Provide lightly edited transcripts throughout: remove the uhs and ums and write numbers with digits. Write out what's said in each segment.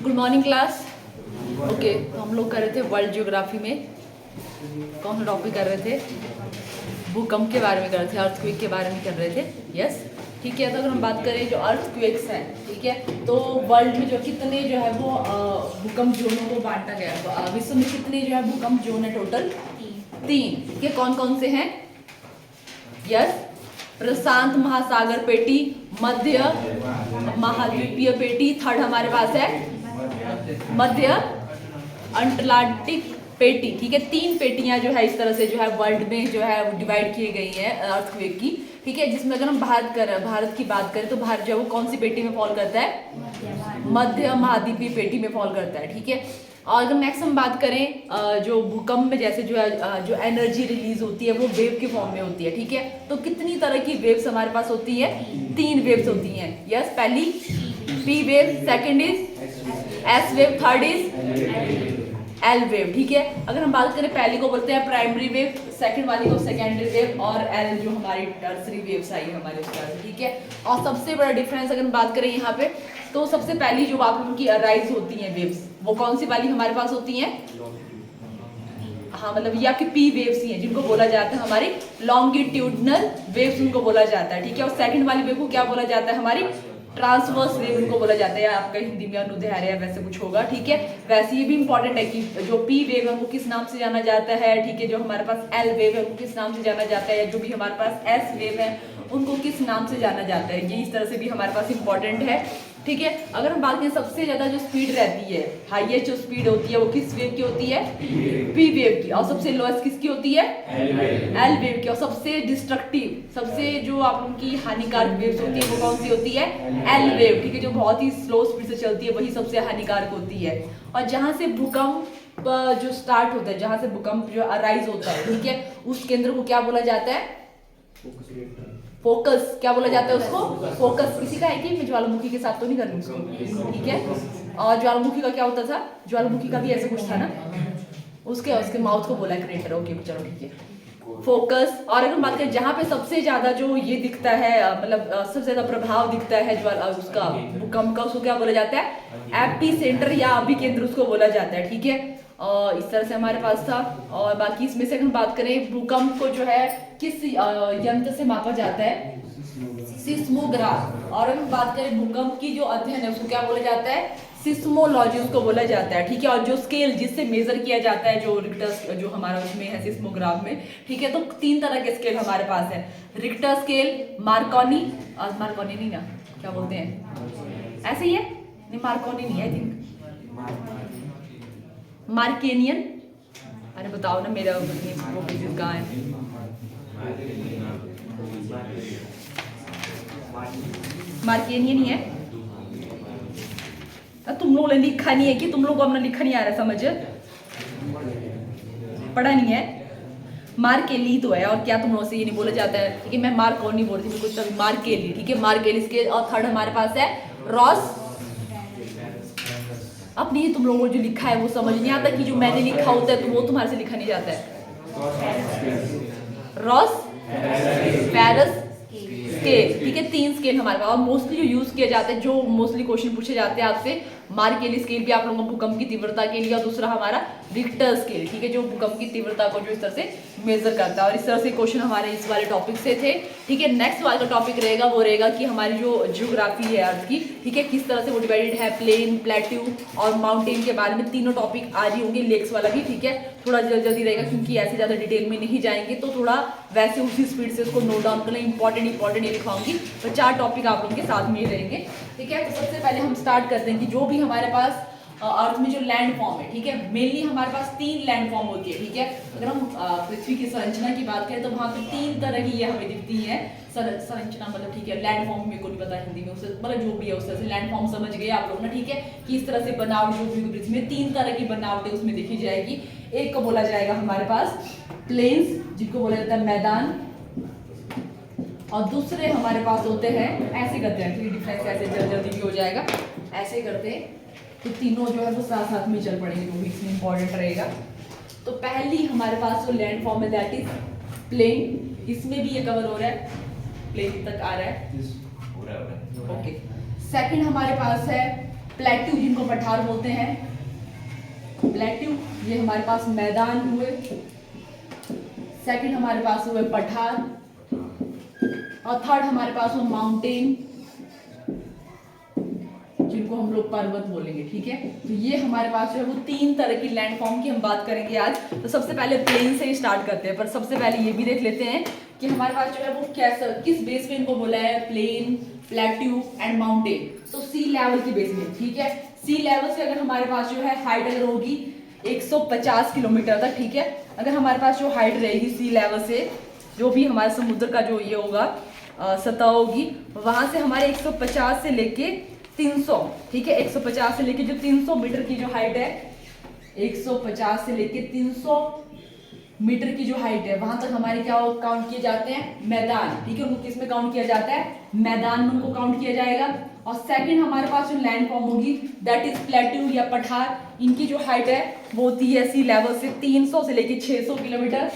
Good morning class. Okay, तो हम लोग कर रहे थे वर्ल्ड ज्योग्राफी में कौन सा टॉपिक कर रहे थे? भूकंप के बारे में कर रहे थे, अर्थक्वेक के बारे में कर रहे थे। यस, ठीक है। तो अगर हम बात करें जो अर्थक्वेक्स हैं, ठीक है, तो वर्ल्ड में जो कितने जो है वो भूकंप जोनों को बांटा गया है। विश्व में कितने जो है भूकंप जोन है? टोटल 3। ठीक है, कौन कौन से हैं? यस, प्रशांत महासागर पेटी, मध्य महाद्वीपीय पेटी, थर्ड हमारे पास है मध्य अंटार्कटिक पेटी। ठीक है, 3 पेटियां जो है इस तरह से जो है वर्ल्ड में जो है डिवाइड की गई हैं अर्थक्वेक की। ठीक है, जिसमें अगर हम भारत की बात करें तो भारत जो है वो कौन सी पेटी में फॉल करता है? मध्य महाद्वीपीय पेटी में फॉल करता है। ठीक है, और अगर नेक्स्ट हम बात करें जो भूकंप में जैसे जो है जो एनर्जी रिलीज होती है वो वेव के फॉर्म में होती है। ठीक है, तो कितनी तरह की वेव्स हमारे पास होती है? 3 वेव्स होती हैं। यस, पहली P wave, second is S wave, third is L wave. ठीक है, अगर हम बात करें पहली को बोलते हैं प्राइमरी वेव, सेकंड वाली को सेकेंडरी वेव, और एल जो हमारी टर्सरी वेव्स आई है हमारे उसका। ठीक है, और सबसे बड़ा डिफरेंस अगर हम बात करें यहाँ पे, तो सबसे पहली जो आप लोगों की अराइज होती हैं वेव्स, वो कौन सी वाली हमारे पास होती हैं? हाँ, मतलब ये आपकी पी वेव्स ही हैं, जिनको बोला जाता है हमारी लॉन्गिट्यूडनल वेव्स, उनको बोला जाता है। ठीक है, और सेकंड वाली वेव को क्या बोला जाता है? हमारी ट्रांसवर्स वेव उनको बोला जाता है। आपका हिंदी में अनुदैर्ध्य वैसे कुछ होगा। ठीक है, वैसे ये भी इंपॉर्टेंट है कि जो पी वेव है वो किस नाम से जाना जाता है। ठीक है, जो हमारे पास एल वेव है वो किस नाम से जाना जाता है, जो भी हमारे पास एस वेव है उनको किस नाम से जाना जाता है। ये इस तरह से भी हमारे पास इंपॉर्टेंट है। ठीक है, अगर हम बात करें सबसे ज्यादा जो स्पीड रहती है, हाईएस्ट जो स्पीड होती है वो किस वेव की होती है? पी वेव की। और सबसे लोएस्ट किसकी होती है? एल वेव की। और सबसे डिस्ट्रक्टिव, सबसे जो आप लोगों की हानिकारक वेव्स होती है वो कौन सी होती है? L wave. ठीक है, जो बहुत ही स्लो स्पीड से चलती है वही सबसे हानिकारक होती है। और जहां से भूकंप जो स्टार्ट होता है, जहां से भूकंप जो अराइज होता है, ठीक है, उस केंद्र को क्या बोला जाता है? फोकस। क्या बोला जाता है उसको? फोकस। किसी का है कि मैं ज्वालामुखी के साथ तो नहीं कर रही उसको? ठीक है, और ज्वालामुखी का क्या होता था? ज्वालामुखी का भी ऐसा कुछ था ना, उसके माउथ को बोला क्रिएटर। ओके, चलो ठीक है, फोकस। और अगर बात करें जहाँ पे सबसे ज्यादा जो ये दिखता है, मतलब सबसे ज्यादा प्रभाव दिखता है उसका भूकंप का, उसको क्या बोला जाता है? एपी सेंटर या अभिकेंद्र उसको बोला जाता है। ठीक है, और इस तरह से हमारे पास था। और बाकी इसमें से अगर हम बात करें भूकंप को जो है किस यंत्र से मापा जाता है? सिस्मोग्राफ। और अगर हम बात करें भूकंप की जो अध्ययन है उसको क्या बोला जाता है? सिस्मोलॉजी उसको बोला जाता है। ठीक है, और जो स्केल जिससे मेजर किया जाता है, जो रिक्टर जो हमारा उसमें है सिस्मोग्राफ में, ठीक है, तो 3 तरह के स्केल हमारे पास है। रिक्टर स्केल, मार्कोनी नहीं ना, क्या बोलते हैं ऐसे ही है? नहीं, मार्कोनी नहीं है, आई थिंक मार्केनियन। अरे बताओ ना, मेरा वो पेजेस कहाँ है? मार्केनियन ही है। तुम लोगों ने लिखा नहीं है कि? तुम लोगों को अपना लिखा नहीं आ रहा, समझ पढ़ा नहीं है? मार्केली तो है, और क्या तुम लोगों से ये नहीं बोला जाता है? ठीक है, मैं मार्कोनी नहीं बोल रही थी, कुछ मार्केली। ठीक है, मार्केली स्केल। और थर्ड हमारे पास है रॉस। अपनी ही तुम लोगों को जो लिखा है वो समझ नहीं आता कि जो मैंने लिखा होता है तो वो तुम्हारे से लिखा नहीं जाता है। Ross Paris scale. ठीक है, 3 स्केल हमारे पास। और मोस्टली जो यूज किया जाता है, जो मोस्टली क्वेश्चन पूछे जाते हैं आपसे, मार्केली स्केल भी आप लोगों को भूकंप की तीव्रता के लिए, और दूसरा हमारा रिक्टर स्केल। ठीक है, जो भूकंप की तीव्रता को जो इस तरह से मेजर करता है। और इस तरह से क्वेश्चन हमारे इस वाले टॉपिक से थे। ठीक है, नेक्स्ट वाला जो टॉपिक रहेगा वो रहेगा कि हमारी जो ज्योग्राफी है अर्थ की, ठीक है, किस तरह से वो डिवाइडेड है, प्लेन, प्लेट्यू और माउंटेन के बारे में तीनों टॉपिक आ रही होंगे, लेक्स वाला भी। ठीक है, थोड़ा जल्दी रहेगा क्योंकि ऐसे ज्यादा डिटेल में नहीं जाएंगे, तो थोड़ा वैसे उसी स्पीड से उसको नोट डाउन करना। इंपॉर्टेंट ये लिखवाऊंगी, तो 4 टॉपिक आप लोगों के साथ में रहेंगे। ठीक है, तो सबसे पहले हम स्टार्ट करते हैं कि जो भी हमारे पास अर्थ में जो लैंड फॉर्म है, ठीक है, मेनली हमारे पास 3 लैंड फॉर्म होती है। ठीक है, अगर हम पृथ्वी की संरचना की बात करें तो वहां पे 3 तरह की ये हमें दिखती है संरचना, मतलब ठीक है, लैंड फॉर्म मेरे को नहीं पता हिंदी में, उससे मतलब जो भी है उस तरह से लैंड फॉर्म समझ गए आप लोग ना। ठीक है, कि इस तरह से बनावट जो भी पृथ्वी में 3 तरह की बनावटें उसमें देखी जाएगी। एक को बोला जाएगा हमारे पास प्लेन्स, जिनको बोला जाता है मैदान, और दूसरे हमारे पास होते हैं, ऐसे करते हैं, ठीक है, डिफरेंस ऐसे जल्दी भी हो जाएगा, ऐसे करते हैं, तो तीनों जो है वो साथ साथ में चल पड़ेंगे, जो भी इसमें इंपॉर्टेंट रहेगा। तो पहली हमारे पास जो लैंड फॉर्म है दैट इज प्लेन। इसमें भी ये कवर हो रहा है, प्लेन तक आ रहा है, ओके। सेकंड हमारे पास है प्लेट्यू, जिनको पठार बोलते हैं। प्लेट्यू ये हमारे पास मैदान हुए। सेकंड हमारे पास हुए पठार, और थर्ड हमारे पास हुआ माउंटेन, जिनको हम लोग पर्वत बोलेंगे। ठीक है, तो ये हमारे पास जो है वो 3 तरह की लैंड फॉर्म की हम बात करेंगे आज। तो सबसे पहले प्लेन से ही स्टार्ट करते हैं, पर सबसे पहले ये भी देख लेते हैं कि हमारे पास जो है वो कैसा, किस बेस पे इनको बोला है, प्लेन, प्लेट्यू एंड माउंटेन। तो सी लेवल की बेस में। ठीक है, सी लेवल से अगर हमारे पास जो है हाइट अगर होगी 150 किलोमीटर तक, ठीक है, अगर हमारे पास जो हाइट रहेगी सी लेवल से, जो भी हमारे समुद्र का जो ये होगा सतह होगी, वहां से हमारे 150 से लेके 300, ठीक है, 150 से लेके जो 300 मीटर की जो हाइट है, 150 से लेके 300 मीटर की जो हाइट है, वहां तक हमारे क्या काउंट किए जाते हैं, मैदान। ठीक है, उनको किस में काउंट किया जाता है, मैदान में उनको काउंट किया जाएगा। और सेकंड हमारे पास जो लैंड फॉर्म होगी दैट इज प्लेट्यू या पठार, इनकी जो हाइट है वो होती है सी लेवल से 300 से लेके 600 किलोमीटर,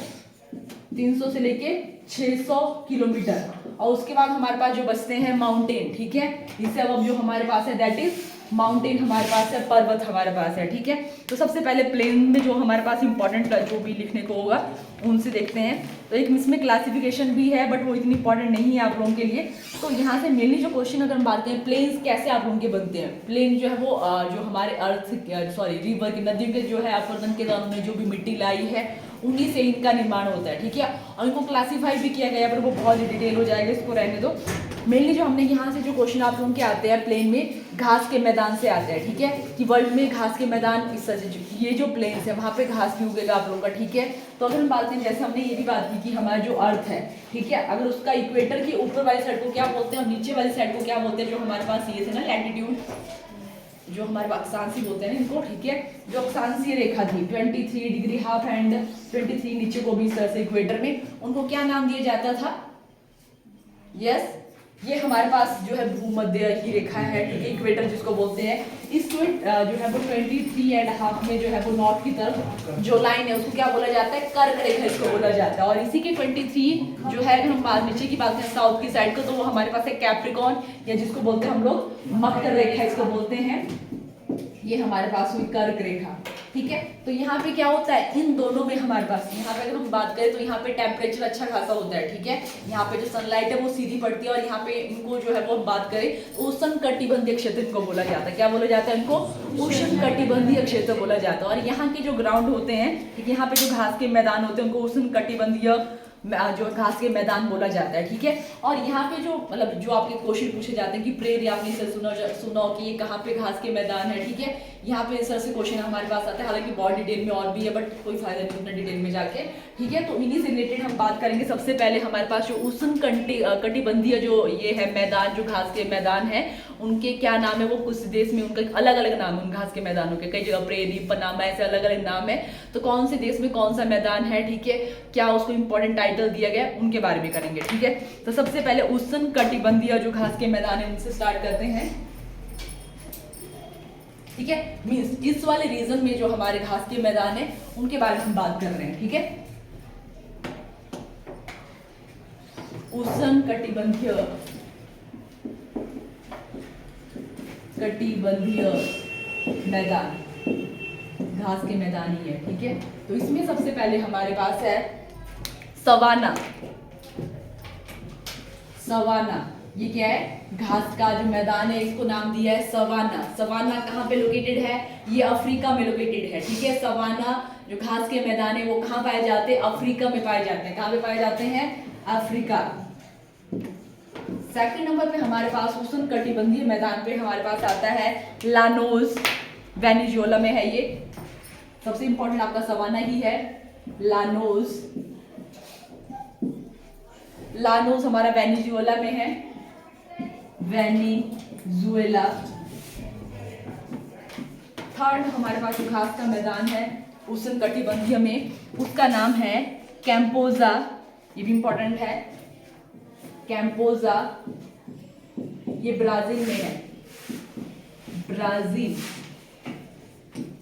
300 से लेके 600 किलोमीटर। और उसके बाद हमारे पास जो बचते हैं माउंटेन। ठीक है, इससे अब जो हमारे पास है दैट इज माउंटेन, हमारे पास है पर्वत हमारे पास है। ठीक है, तो सबसे पहले प्लेन में जो हमारे पास इंपॉर्टेंट जो भी लिखने को होगा उनसे देखते हैं। तो एक इसमें क्लासिफिकेशन भी है, बट वो इतनी इंपॉर्टेंट नहीं है आप लोगों के लिए। तो यहाँ से मेनली जो क्वेश्चन अगर हम बात करें प्लेन्स कैसे आप लोगों के बनते हैं, प्लेन जो है वो जो हमारे रिवर की नदियों के जो है अपरदन के दौरान में जो भी मिट्टी लाई है उन्हीं से इनका निर्माण होता है। ठीक है, और इनको क्लासीफाई भी किया गया, पर वो बहुत डिटेल हो जाएगा, इसको रहने दो। मेनली जो हमने यहाँ से जो क्वेश्चन आप लोगों के आते हैं प्लेन में घास के मैदान से आते हैं। ठीक है, कि वर्ल्ड में घास के मैदान इस ये जो प्लेन्स है वहाँ पे घास भी उगेगा आप लोगों का। ठीक है, तो अगर हम बात करें, जैसे हमने ये भी बात की कि हमारा जो अर्थ है, ठीक है, अगर उसका इक्वेटर की ऊपर वाली साइड को क्या बोलते हैं और नीचे वाली साइड को क्या बोलते हैं, जो हमारे पास ये थे ना लैटिट्यूड, जो हमारे अक्षांशी बोलते हैं इनको। ठीक है, जो अक्षांशीय रेखा थी 23 डिग्री हाफ एंड 23 नीचे को भी इस तरह से इक्वेटर में, उनको क्या नाम दिया जाता था, यस, ये हमारे पास जो है भूमध्य की रेखा है। ठीक है, इक्वेटर जिसको बोलते हैं, इस जो है वो 23.5 में जो है वो नॉर्थ की तरफ जो लाइन है उसको क्या बोला जाता है, कर्क रेखा इसको बोला जाता है। और इसी के 23 जो है, अगर हम नीचे की बात करें साउथ की साइड को, तो वो हमारे पास है कैप्रिकॉन, या जिसको बोलते हैं हम लोग मकर रेखा इसको बोलते हैं। ये हमारे पास हुई कर्क रेखा। ठीक है, तो यहाँ पे क्या होता है, इन दोनों में हमारे पास, यहाँ पे अगर हम बात करें तो यहाँ पे टेम्परेचर अच्छा खासा होता है। ठीक है, यहाँ पे जो सनलाइट है वो सीधी पड़ती है, और यहाँ पे इनको जो है वो बात करें तो उष्णकटिबंधीय क्षेत्र इनको बोला जाता है। क्या बोला जाता है इनको, उष्णकटिबंधीय क्षेत्र बोला जाता है। और यहाँ के जो ग्राउंड होते हैं, ठीक है, यहाँ पे जो घास के मैदान होते हैं उनको उष्णकटिबंधीय जो घास के मैदान बोला जाता है। ठीक है, और यहाँ पे जो मतलब जो आपके क्वेश्चन पूछे जाते हैं कि प्रेर आपने इसे सुना कि ये कहाँ पे घास के मैदान है। ठीक है, यहाँ पे इस तरह से क्वेश्चन हमारे पास आता है, हालांकि बहुत डिटेल में और भी है, बट कोई फायदा नहीं उतना डिटेल में जाके। ठीक है, तो इन्हीं से रिलेटेड हम बात करेंगे। सबसे पहले हमारे पास जो उष्णकटिबंधीय जो ये है मैदान, जो घास के मैदान है, उनके क्या नाम है, वो कुछ देश में उनका अलग अलग नाम है उन घास के मैदानों के, कई जगह प्रेरी, पनामा, ऐसे अलग अलग नाम है। तो कौन से देश में कौन सा मैदान है, ठीक है, क्या उसको इंपॉर्टेंट टाइटल दिया गया, उनके बारे में करेंगे। ठीक है, तो सबसे पहले उष्णकटिबंधीय जो घास के मैदान है उनसे स्टार्ट करते हैं। ठीक है, मींस इस वाले रीजन में जो हमारे घास के मैदान है उनके बारे में हम बात कर रहे हैं। ठीक है, उष्णकटिबंधीय मैदान, घास के मैदान ही है। ठीक है, तो इसमें सबसे पहले हमारे पास है सवाना। सवाना ये क्या है, घास का जो मैदान है, इसको नाम दिया है सवाना। सवाना कहाँ पे लोकेटेड है, ये अफ्रीका में लोकेटेड है। ठीक है, सवाना जो घास के मैदान है वो कहाँ पाए जाते हैं, अफ्रीका में पाए जाते हैं। कहाँ पे पाए जाते हैं, अफ्रीका। सेकंड नंबर पे हमारे पास उष्णकटिबंधीय मैदान पे हमारे पास आता है लानोस, वेनेजुएला में है ये। सबसे इंपॉर्टेंट आपका सवाना ही है, लानोस। लानोस हमारा वेनेजुएला में है, वेनेजुएला। थर्ड हमारे पास जो घास का मैदान है उष्णकटिबंधीय में, उसका नाम है कैंपोजा, ये भी इंपॉर्टेंट है, कैंपोजा। ये ब्राजील में है, ब्राजील।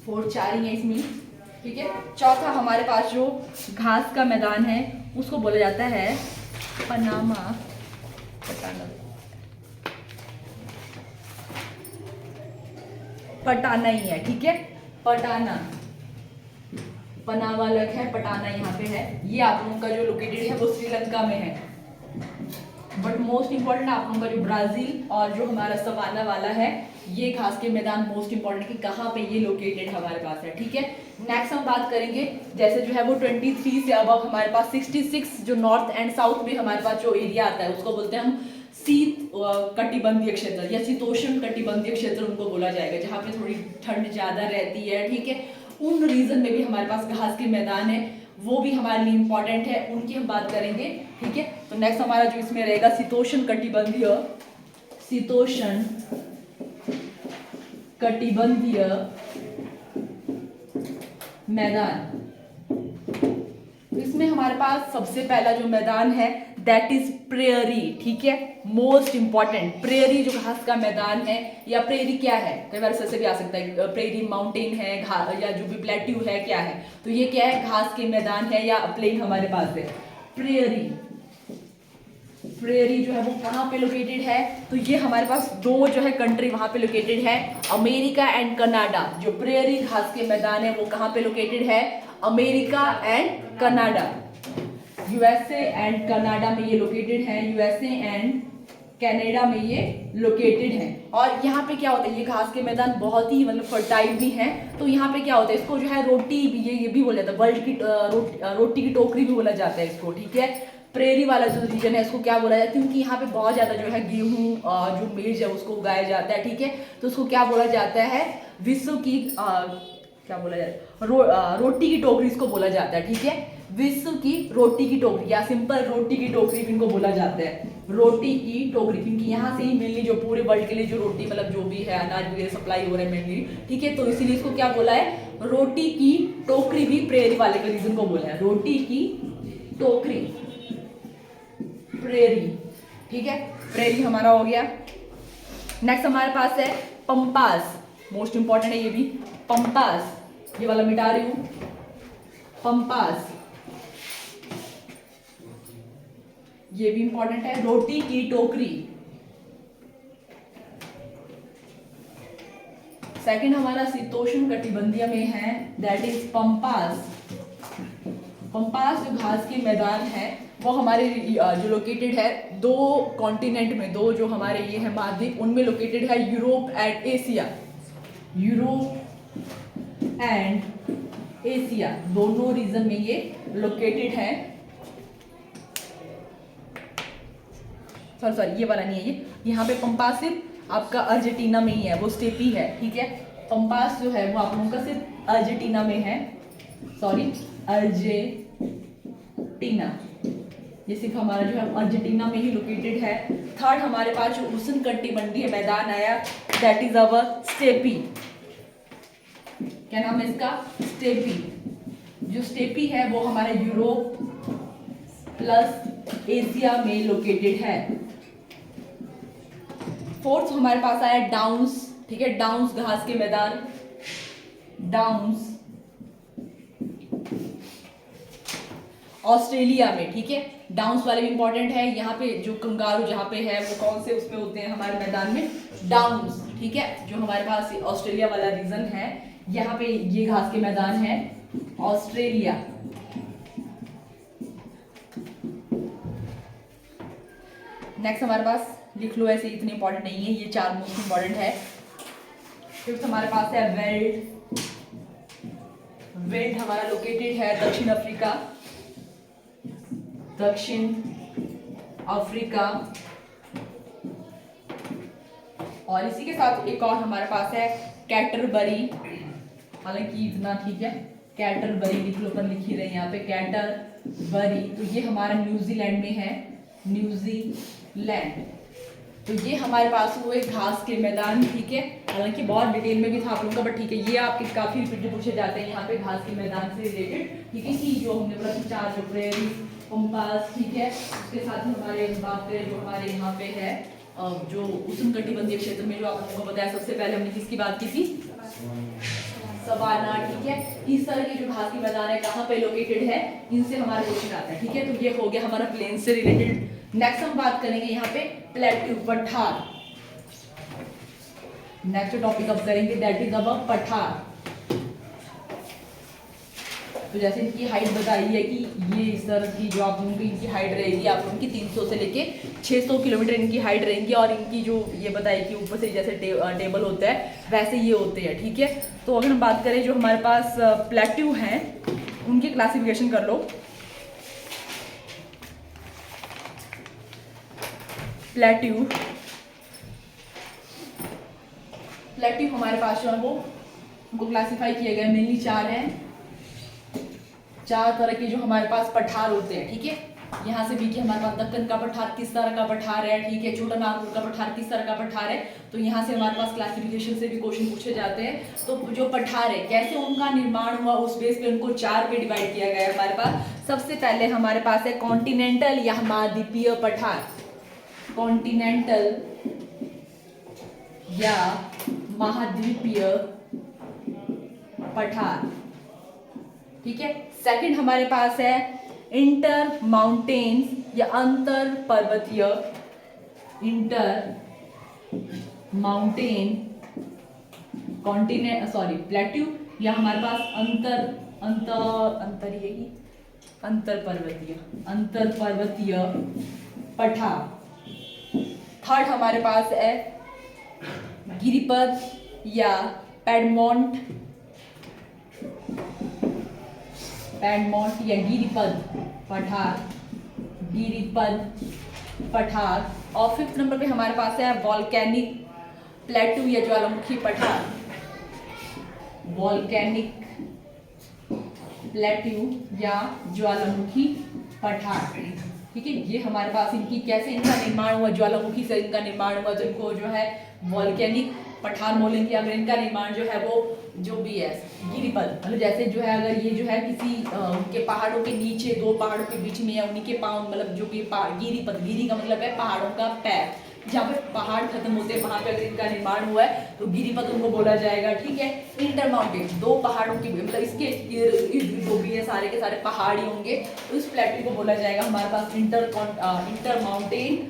4 ही है इसमें। ठीक है, चौथा हमारे पास जो घास का मैदान है उसको बोला जाता है पनामा, पटाना ही है, ठीक है, पटाना। पनामा अलग है, पटाना यहाँ पे है। ये आप लोगों का जो लोकेटेड है वो श्रीलंका में है। बट मोस्ट इंपॉर्टेंट आप लोगों का जो ब्राजील और जो हमारा सवाना वाला है, ये घास के मैदान मोस्ट इंपॉर्टेंट कि कहाँ पे ये लोकेटेड हमारे पास है, ठीक है। नेक्स्ट हम बात करेंगे जैसे जो है वो 23 से अब हमारे पास 66 जो नॉर्थ एंड साउथ में हमारे पास जो एरिया आता है उसको बोलते हैं हम शीत कटिबंधीय क्षेत्र या शीतोष्ण कटिबंधीय क्षेत्र उनको बोला जाएगा, जहाँ पे थोड़ी ठंड ज्यादा रहती है, ठीक है। उन रीजन में भी हमारे पास घास के मैदान है, वो भी हमारे लिए इम्पोर्टेंट है, उनकी हम बात करेंगे, ठीक है। तो नेक्स्ट हमारा जो इसमें रहेगा शीतोष्ण कटिबंधीय मैदान। इसमें हमारे पास सबसे पहला जो मैदान है दैट इज प्रेयरी, ठीक है, मोस्ट इंपॉर्टेंट। प्रेयरी जो घास का मैदान है, या प्रेयरी क्या है, कई बार ऐसे भी आ सकता है, प्रेयरी माउंटेन है या जो भी प्लेट्यू है क्या है, तो ये क्या है, घास के मैदान है या प्लेन हमारे पास है। प्रेयरी जो है वो कहाँ पे लोकेटेड है, तो ये हमारे पास दो जो है कंट्री वहां पे लोकेटेड है, अमेरिका एंड कनाडा। जो प्रेयरी घास के मैदान है वो कहाँ पे लोकेटेड है, America and Canada, USA and Canada में ये लोकेटेड है, यूएसए एंड कनाडा में ये लोकेटेड है। और यहाँ पे क्या होता है, ये घास के मैदान बहुत ही मतलब फर्टाइल भी हैं, तो यहाँ पे क्या होता है, इसको जो है रोटी भी ये भी बोला जाता है, वर्ल्ड की रोटी की टोकरी भी बोला जाता है इसको, ठीक है। प्रेरी वाला जो रीजन है इसको क्या बोला जाता है, क्योंकि यहाँ पे बहुत ज्यादा जो है गेहूं जो मेज है उसको उगाया जाता है, ठीक है, तो उसको क्या बोला जाता है, विश्व की क्या बोला जाता है, रोटी की टोकरी इसको बोला जाता है, ठीक है, विश्व की रोटी की टोकरी या सिंपल रोटी की टोकरी भी इनको बोला जाता है, रोटी की टोकरी, क्योंकि यहाँ से ही मेनली जो पूरे वर्ल्ड के लिए जो रोटी मतलब जो भी है अनाज वगैरह सप्लाई हो रहा है मेनली, ठीक है, तो इसीलिए इसको क्या बोला है, रोटी की टोकरी भी प्रेरी वाले के रीजन को बोला है, रोटी की टोकरी प्रेरी, ठीक है, प्रेरी हमारा हो गया। नेक्स्ट हमारे पास है पंपास, मोस्ट इंपॉर्टेंट है ये भी, पंपास, ये वाला मिटा रही हूं, पंपास ये भी इंपॉर्टेंट है, रोटी की टोकरी। सेकंड हमारा शीतोष्ण कटिबंधीय में है दैट इज पंपास। पंपास जो घास के मैदान है वो हमारे जो लोकेटेड है दो कॉन्टिनेंट में, दो जो हमारे ये है महाद्वीप उनमें लोकेटेड है, Europe and Asia, Europe and Asia दोनों रीजन में ये लोकेटेड है। सॉरी ये वाला नहीं है, ये यहाँ पे पंपास सिर्फ आपका अर्जेंटीना में ही है, वो स्टेपी है, ठीक है, पंपास जो है वो आप लोगों का सिर्फ अर्जेंटीना में है, सॉरी अर्जेंटीना, ये सिर्फ हमारा जो है अर्जेंटीना में ही लोकेटेड है। थर्ड हमारे पास जो उष्णकटिबंधीय मैदान आया दैट इज अवर स्टेपी, क्या नाम है इसका, स्टेपी। जो स्टेपी है वो हमारे यूरोप प्लस एशिया में लोकेटेड है। फोर्थ हमारे पास आया डाउन्स, ठीक है, डाउन्स घास के मैदान, डाउन्स ऑस्ट्रेलिया में, ठीक है, डाउन्स वाले भी इंपॉर्टेंट है। यहाँ पे जो कंगारू जहाँ पे है वो कौन से उसमें होते हैं हमारे मैदान में, डाउन्स, ठीक है, जो हमारे पास ऑस्ट्रेलिया वाला रीजन है, यहाँ पे ये घास के मैदान है ऑस्ट्रेलिया। नेक्स्ट हमारे पास लिख लो ऐसे, इतनी इंपॉर्टेंट नहीं है, ये चार मोस्ट इंपॉर्टेंट है। फिफ्थ हमारे पास है वेल्ड, वेल्ड हमारा लोकेटेड है दक्षिण अफ्रीका, दक्षिण अफ्रीका। और इसी के साथ एक और हमारे पास है कैटरबरी, हालांकि इतना ठीक है, कैटरबरी लिख लो, पर लिख ही रहे यहाँ पे कैटरबरी, तो ये हमारा न्यूजीलैंड में है, न्यूजीलैंड। तो ये हमारे पास हुए घास के मैदान, ठीक है, हालांकि बहुत डिटेल में भी था आप लोगों का, बट ठीक है, ये आपके काफी रिपीटेड पूछे जाते हैं यहाँ पे घास के मैदान से रिलेटेड, ठीक है, कि जो हमने बोला चार जो प्रेरी पंपास, ठीक है, उसके साथ ही हमारे बात करें जो हमारे यहाँ पे है जो उष्णकटिबंधीय क्षेत्र में जो आप लोगों को बताया, सबसे पहले हमने किसकी बात की थी, सवाना, ठीक है, इस तरह के जो घास के मैदान है कहाँ पे लोकेटेड है, इनसे हमारा क्वेश्चन आता है, ठीक है, तो ये हो गया हमारा प्लेन से रिलेटेड। नेक्स्ट हम बात करेंगे यहाँ पे प्लेट्यू, पठार। नेक्स्ट टॉपिक अब करेंगे दैट इज अब पठार। तो जैसे इनकी हाइट बताई है कि ये इस तरह की जो आप लोगों की इनकी हाइट रहेगी, आप लोगों की 300 से लेके 600 किलोमीटर इनकी हाइट रहेंगी। और इनकी जो ये बताई कि ऊपर से जैसे टेबल होता है वैसे ये होते हैं, ठीक है। तो अगर हम बात करें जो हमारे पास प्लेट्यू हैं उनकी क्लासिफिकेशन कर लो। प्लेट्यू हमारे पास जो है वो उनको क्लासीफाई किए गए मेनली 4 हैं। 4 तरह के जो हमारे पास पठार होते हैं, ठीक है। यहाँ से भी कि हमारे पास दक्कन का पठार किस तरह का पठार है, ठीक है। छोटा नागपुर का पठार किस तरह का पठार है। तो यहाँ से हमारे पास क्लासिफिकेशन से भी क्वेश्चन पूछे जाते हैं। तो जो पठार है कैसे उनका निर्माण हुआ, उस बेस पे उनको 4 पे डिवाइड किया गया है हमारे पास। सबसे पहले हमारे पास है कॉन्टिनेंटल या महाद्वीपीय पठार। कॉन्टिनेंटल या महाद्वीपीय पठार, ठीक है। सेकंड हमारे पास है इंटर माउंटेन्स या अंतर पर्वतीय। इंटर माउंटेन कॉन्टिनेंट प्लेट्यू या हमारे पास अंतर पर्वतीय पठार। थर्ड हमारे पास है गिरिपद या पैडमोंट या गिरिपद पठार। और 5th नंबर पे हमारे पास है वॉल्केनिक प्लेट्यू या ज्वालामुखी पठार। वॉल्केनिक प्लेट्यू या ज्वालामुखी पठार, ठीक है। ये हमारे पास इनकी कैसे इनका निर्माण हुआ, ज्वालामुखी से इनका निर्माण हुआ, तो इनको जो है वॉल्केनिक पठार बोलेंगे। अगर इनका निर्माण जो है वो जो भी है गिरिपद, मतलब जैसे जो है अगर ये जो है किसी उनके पहाड़ों के नीचे 2 पहाड़ों के बीच में या उन्हीं के पाँव, मतलब जो भी गिरिपद, गिरी का मतलब है पहाड़ों का पैर, जहाँ पे पहाड़ खत्म होते हैं वहां पे अगर इनका निर्माण हुआ है तो गिरिपद उनको बोला जाएगा, ठीक है। इंटर माउंटेन 2 पहाड़ों की, मतलब इसके जो भी है सारे के सारे पहाड़ी होंगे, तो इस प्लेट्यू को बोला जाएगा हमारे पास इंटर माउंटेन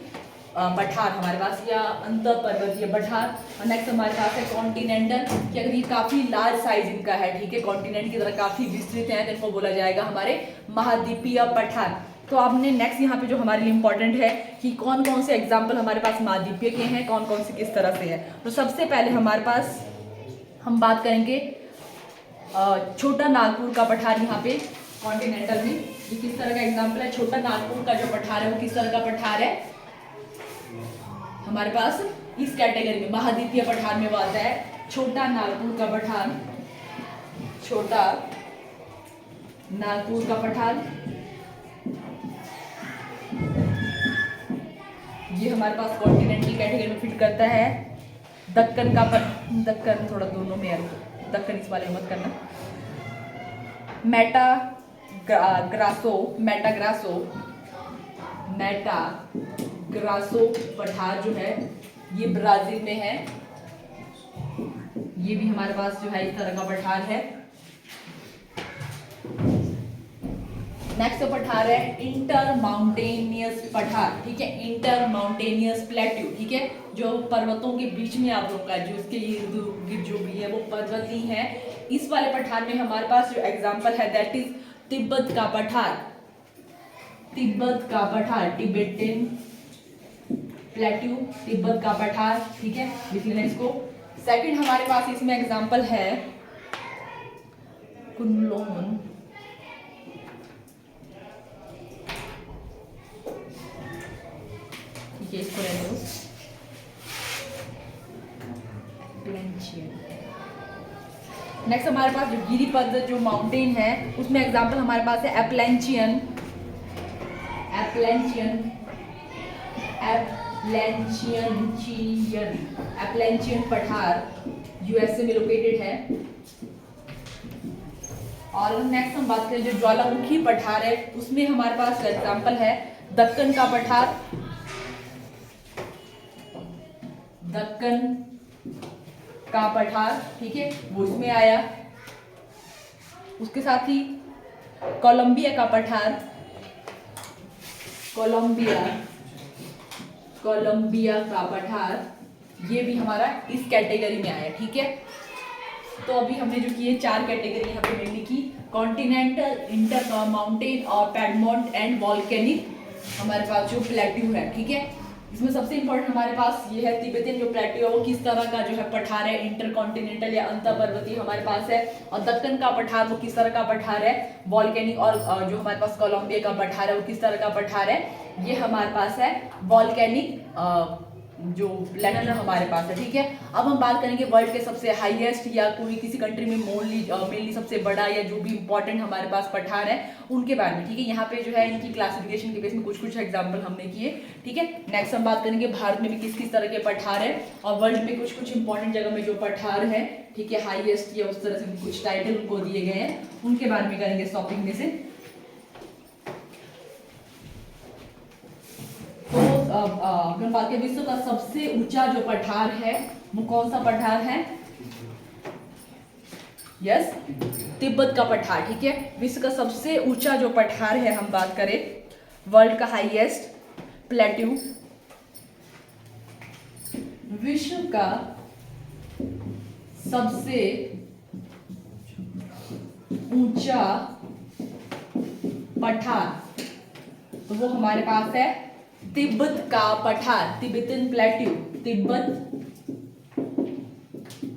पठार हमारे पास या अंतर पर्वतीय पठार। और नेक्स्ट हमारे पास है कॉन्टिनेंटल, कि अगर ये काफी लार्ज साइज इनका है, ठीक है, कॉन्टिनेंट की तरह काफी विस्तृत है, तो इनको बोला जाएगा हमारे महाद्वीपीय पठार। तो आपने नेक्स्ट यहाँ पे जो हमारे लिए इंपॉर्टेंट है कि कौन कौन से एग्जाम्पल हमारे पास महाद्वीपीय के हैं, कौन कौन से किस तरह से है। तो सबसे पहले हमारे पास हम बात करेंगे छोटा नागपुर का पठार। यहाँ पे कॉन्टिनेंटल में ये किस तरह का एग्जाम्पल है, छोटा नागपुर का जो पठार है वो किस तरह का पठार है हमारे पास इस कैटेगरी में महाद्वीपीय पठार में वो आता है। छोटा नागपुर का पठार, छोटा नागपुर का पठार ये हमारे पास कॉन्टिनेंटल कैटेगरी में फिट करता है। दक्कन थोड़ा दोनों में है, दक्कन इस वाले मत करना। मेटाग्रासो पठार जो है ये ब्राजील में है। ये भी हमारे पास जो है इस तरह का पठार है। नेक्स्ट पठार है इंटर माउंटेनियस पठार, ठीक है, इंटर माउंटेनियस प्लेट्यू, ठीक है, जो पर्वतों के बीच में आप लोग का जो उसके इर्द गिर्द जो भी है वो पर्वती है। इस वाले पठार में हमारे पास जो एग्जांपल है दैट इज तिब्बत का पठार। टिबेटन प्लेट्यू, तिब्बत का पठार, ठीक है, लिख लेना इसको। सेकंड हमारे पास इसमें एग्जांपल है कुनलुन, ठीक है, इसको रहने दो। नेक्स्ट हमारे पास जो गिरिपद जो माउंटेन है उसमें एग्जांपल हमारे पास है एप्लेंचियन पठार, यूएसए में लोकेटेड है। और नेक्स्ट हम बात करें जो ज्वालामुखी पठार है उसमें हमारे पास एग्जांपल है दक्कन का पठार, ठीक है, वो इसमें आया। उसके साथ ही कोलंबिया का पठार, कोलंबिया का पठार ये भी हमारा इस कैटेगरी में आया, ठीक है। तो अभी हमने जो किए 4 कैटेगरी यहाँ पे मेनली की, कॉन्टिनेंटल, इंटर माउंटेन और पैडमॉन्ट एंड वॉल्केनिक हमारे पास जो प्लेट्यू है, ठीक है। इसमें सबसे इंपॉर्टेंट हमारे पास ये है तिब्बतियन जो प्लेट्यू है वो किस तरह का जो है पठार है, इंटर कॉन्टिनेंटल या अंतर्पर्वतीय हमारे पास है, और दक्कन का पठार वो किस तरह का पठार है, वॉल्केनिक, और जो हमारे पास कोलंबिया का पठार है वो किस तरह का पठार है, ये हमारे पास है वॉल्केनिक जो लैंड हमारे पास है, ठीक है। अब हम बात करेंगे वर्ल्ड के सबसे हाईएस्ट या कोई किसी कंट्री में मेनली सबसे बड़ा या जो भी इंपॉर्टेंट हमारे पास पठार है उनके बारे में, ठीक है। यहाँ पे जो है इनकी क्लासिफिकेशन के बेस में कुछ एग्जांपल हमने किए, ठीक है। नेक्स्ट हम बात करेंगे भारत में भी किस किस तरह के पठार है, और वर्ल्ड में कुछ इंपॉर्टेंट जगह में जो पठार है, ठीक है, हाईएस्ट या उस तरह से कुछ टाइटल उनको दिए गए हैं, उनके बारे में करेंगे इस टॉपिक में से। अगर बात करें विश्व का सबसे ऊंचा जो पठार है वो कौन सा पठार है, यस, तिब्बत का पठार, ठीक है। विश्व का सबसे ऊंचा जो पठार है, हम बात करें वर्ल्ड का हाईएस्ट प्लेट्यू, विश्व का सबसे ऊंचा पठार, तो वो हमारे पास है तिब्बत का पठार, तिब्बतन प्लेट्यू, तिब्बत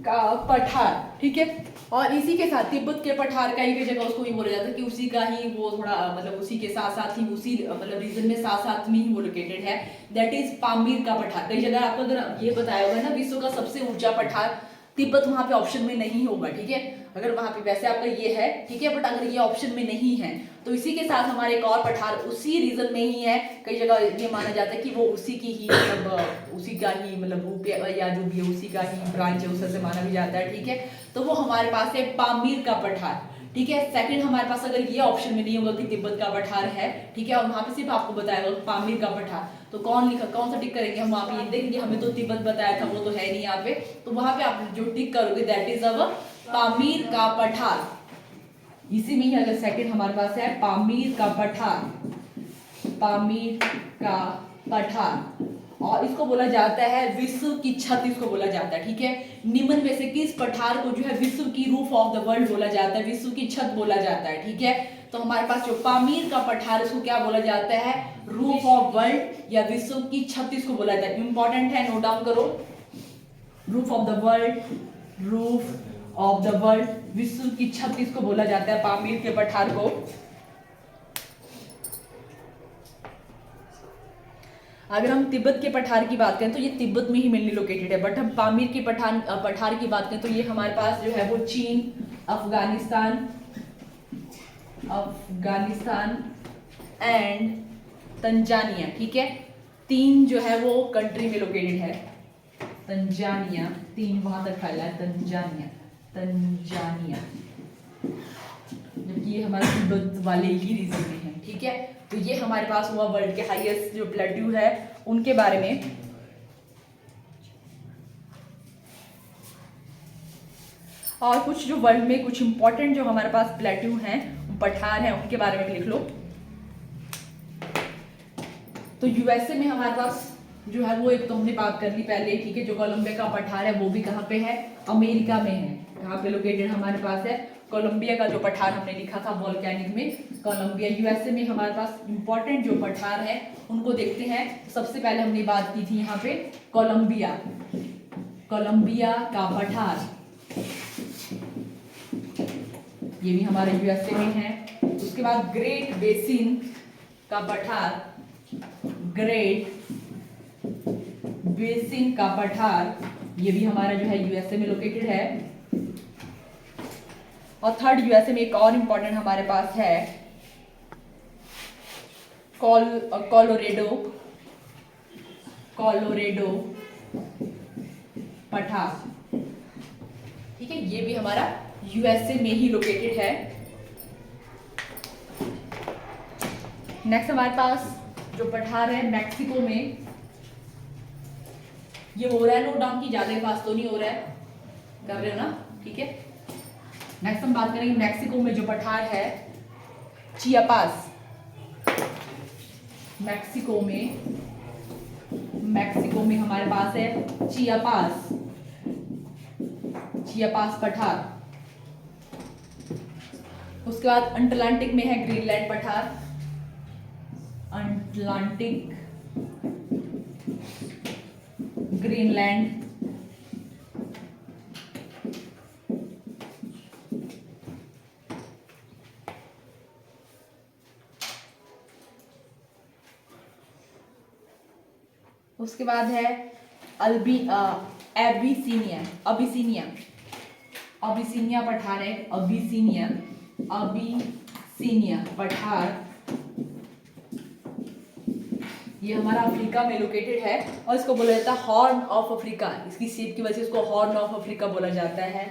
का पठार, ठीक है। और इसी के साथ तिब्बत के पठार का ही जगह उसको ही बोला जाता है कि उसी का ही वो थोड़ा मतलब उसी के साथ साथ ही उसी मतलब रीजन में साथ में ही वो लोकेटेड है, दैट इज पामीर का पठार। कई जगह आपको अगर ये बताया होगा ना विश्व का सबसे ऊंचा पठार, तिब्बत वहां पे ऑप्शन में नहीं होगा, ठीक है। अगर वहां पे वैसे आपका ये है, ठीक है, बट अगर ये ऑप्शन में नहीं है तो इसी के साथ हमारे एक और पठार उसी रीजन में ही है। कई जगह ये माना जाता है कि वो उसी की ही मतलब उसी का ही मतलब रूप या जो भी है उसी का ही ब्रांच है, उस तरह से माना भी जाता है, ठीक है। तो वो हमारे पास है पामीर का पठार, ठीक है। सेकंड हमारे पास अगर ये ऑप्शन में नहीं होगा कि तिब्बत का पठार है, ठीक है, और वहां पे सिर्फ आपको बताया होगा पामीर का पठार, तो कौन सा टिक करेंगे हम वहां पे, ये देखेंगे हमें तो तिब्बत बताया था, वो तो है नहीं यहाँ पे, तो वहां पे आप जो टिक करोगे दैट इज अवर पामीर का पठार। इसी में ही अगर सेकंड हमारे पास है पामीर का पठार, पामीर का पठार, और इसको बोला जाता है विश्व की छत, इसको बोला जाता है, ठीक है। निम्न में से किस पठार को जो है विश्व की रूफ ऑफ द वर्ल्ड बोला जाता है, विश्व की छत बोला जाता है, ठीक है। तो हमारे पास जो पामीर का पठार उसको क्या बोला जाता है, रूफ ऑफ वर्ल्ड या विश्व की छत इसको बोला जाता है। इंपॉर्टेंट है, नोट डाउन करो, roof of the world, roof of the world, विश्व की छत इसको बोला जाता है पामीर के पठार को। अगर हम तिब्बत के पठार की बात करें तो ये तिब्बत में ही मेनली लोकेटेड है, बट हम पामीर के पठार की बात करें तो ये हमारे पास जो है वो चीन, अफगानिस्तान एंड तंजानिया, ठीक है, 3 जो है वो कंट्री में लोकेटेड है। तंजानिया 3 वहां तक फैला है, तंजानिया, जबकि ये हमारे तिब्बत वाले ही रीजन में है, ठीक है। तो ये हमारे पास हुआ वर्ल्ड के हाईएस्ट जो प्लेट्यू है उनके बारे में। और कुछ जो वर्ल्ड में कुछ इंपॉर्टेंट जो हमारे पास प्लेट्यू हैं, पठार हैं, उनके बारे में भी लिख लो। तो यूएसए में हमारे पास जो है वो एक तो हमने बात कर ली पहले, ठीक है। जो कोलंबिया का पठार है वो भी कहाँ पे है, अमेरिका में है। कहाँ पे लोकेटेड हमारे पास है, कोलंबिया का जो पठार हमने लिखा था वॉल्केनिक में, कोलंबिया। यूएसए में हमारे पास इंपॉर्टेंट जो पठार है उनको देखते हैं। सबसे पहले हमने बात की थी यहाँ पे कोलंबिया का पठार, ये भी हमारे यूएसए में है। उसके बाद ग्रेट बेसिन का पठार, ग्रेट बेसिन का पठार, ये भी हमारा जो है यूएसए में लोकेटेड है। और थर्ड यूएसए में एक और इंपॉर्टेंट हमारे पास है कोलोरेडो पठार, ठीक है, ये भी हमारा यूएसए में ही लोकेटेड है। नेक्स्ट हमारे पास जो पठार है मैक्सिको में, ये हो रहा है नोट डाउन की, ज्यादा पास तो नहीं हो रहा है, कर रहे हो ना, ठीक है। नेक्स्ट हम बात करेंगे मैक्सिको में जो पठार है चियापास, मैक्सिको में मैक्सिको में हमारे पास है चियापास, चियापास पठार। उसके बाद अटलांटिक में है ग्रीनलैंड पठार, अटलांटिक ग्रीनलैंड। उसके बाद है एबिसीनिया, अबिसीनिया, अबिसीनिया पठार है, अबिसीनिया, अबिसीनिया पठार। ये हमारा अफ्रीका में लोकेटेड है और इसको बोला जाता है हॉर्न ऑफ अफ्रीका। इसकी शेप की वजह से इसको हॉर्न ऑफ अफ्रीका बोला जाता है,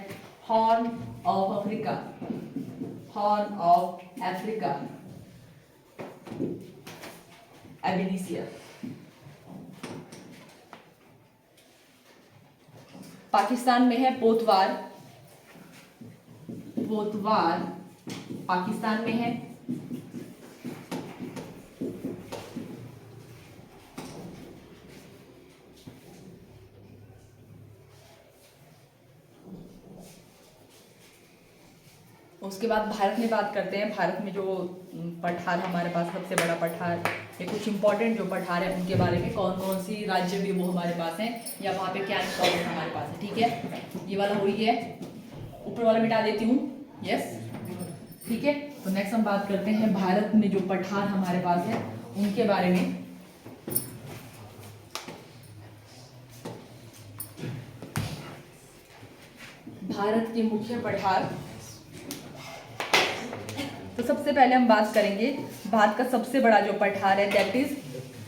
horn of Africa, horn of Africa, एबिनीसिया। पाकिस्तान में है पोतवार, पोतवार पाकिस्तान में है। उसके बाद भारत में बात करते हैं। भारत में जो पठार हमारे पास सबसे बड़ा पठार, ये कुछ इंपॉर्टेंट जो पठार है उनके बारे में, कौन कौन सी राज्य भी वो हमारे पास हैं या वहाँ पे क्या इंपॉर्टेंट हमारे पास है। ठीक है, ये वाला हो रही है, ऊपर वाला मिटा देती हूँ। यस, ठीक है। तो नेक्स्ट हम बात करते हैं भारत में जो पठार हमारे पास है उनके बारे में। भारत के मुख्य पठार, तो सबसे पहले हम बात करेंगे भारत का सबसे बड़ा जो पठार है दैट इज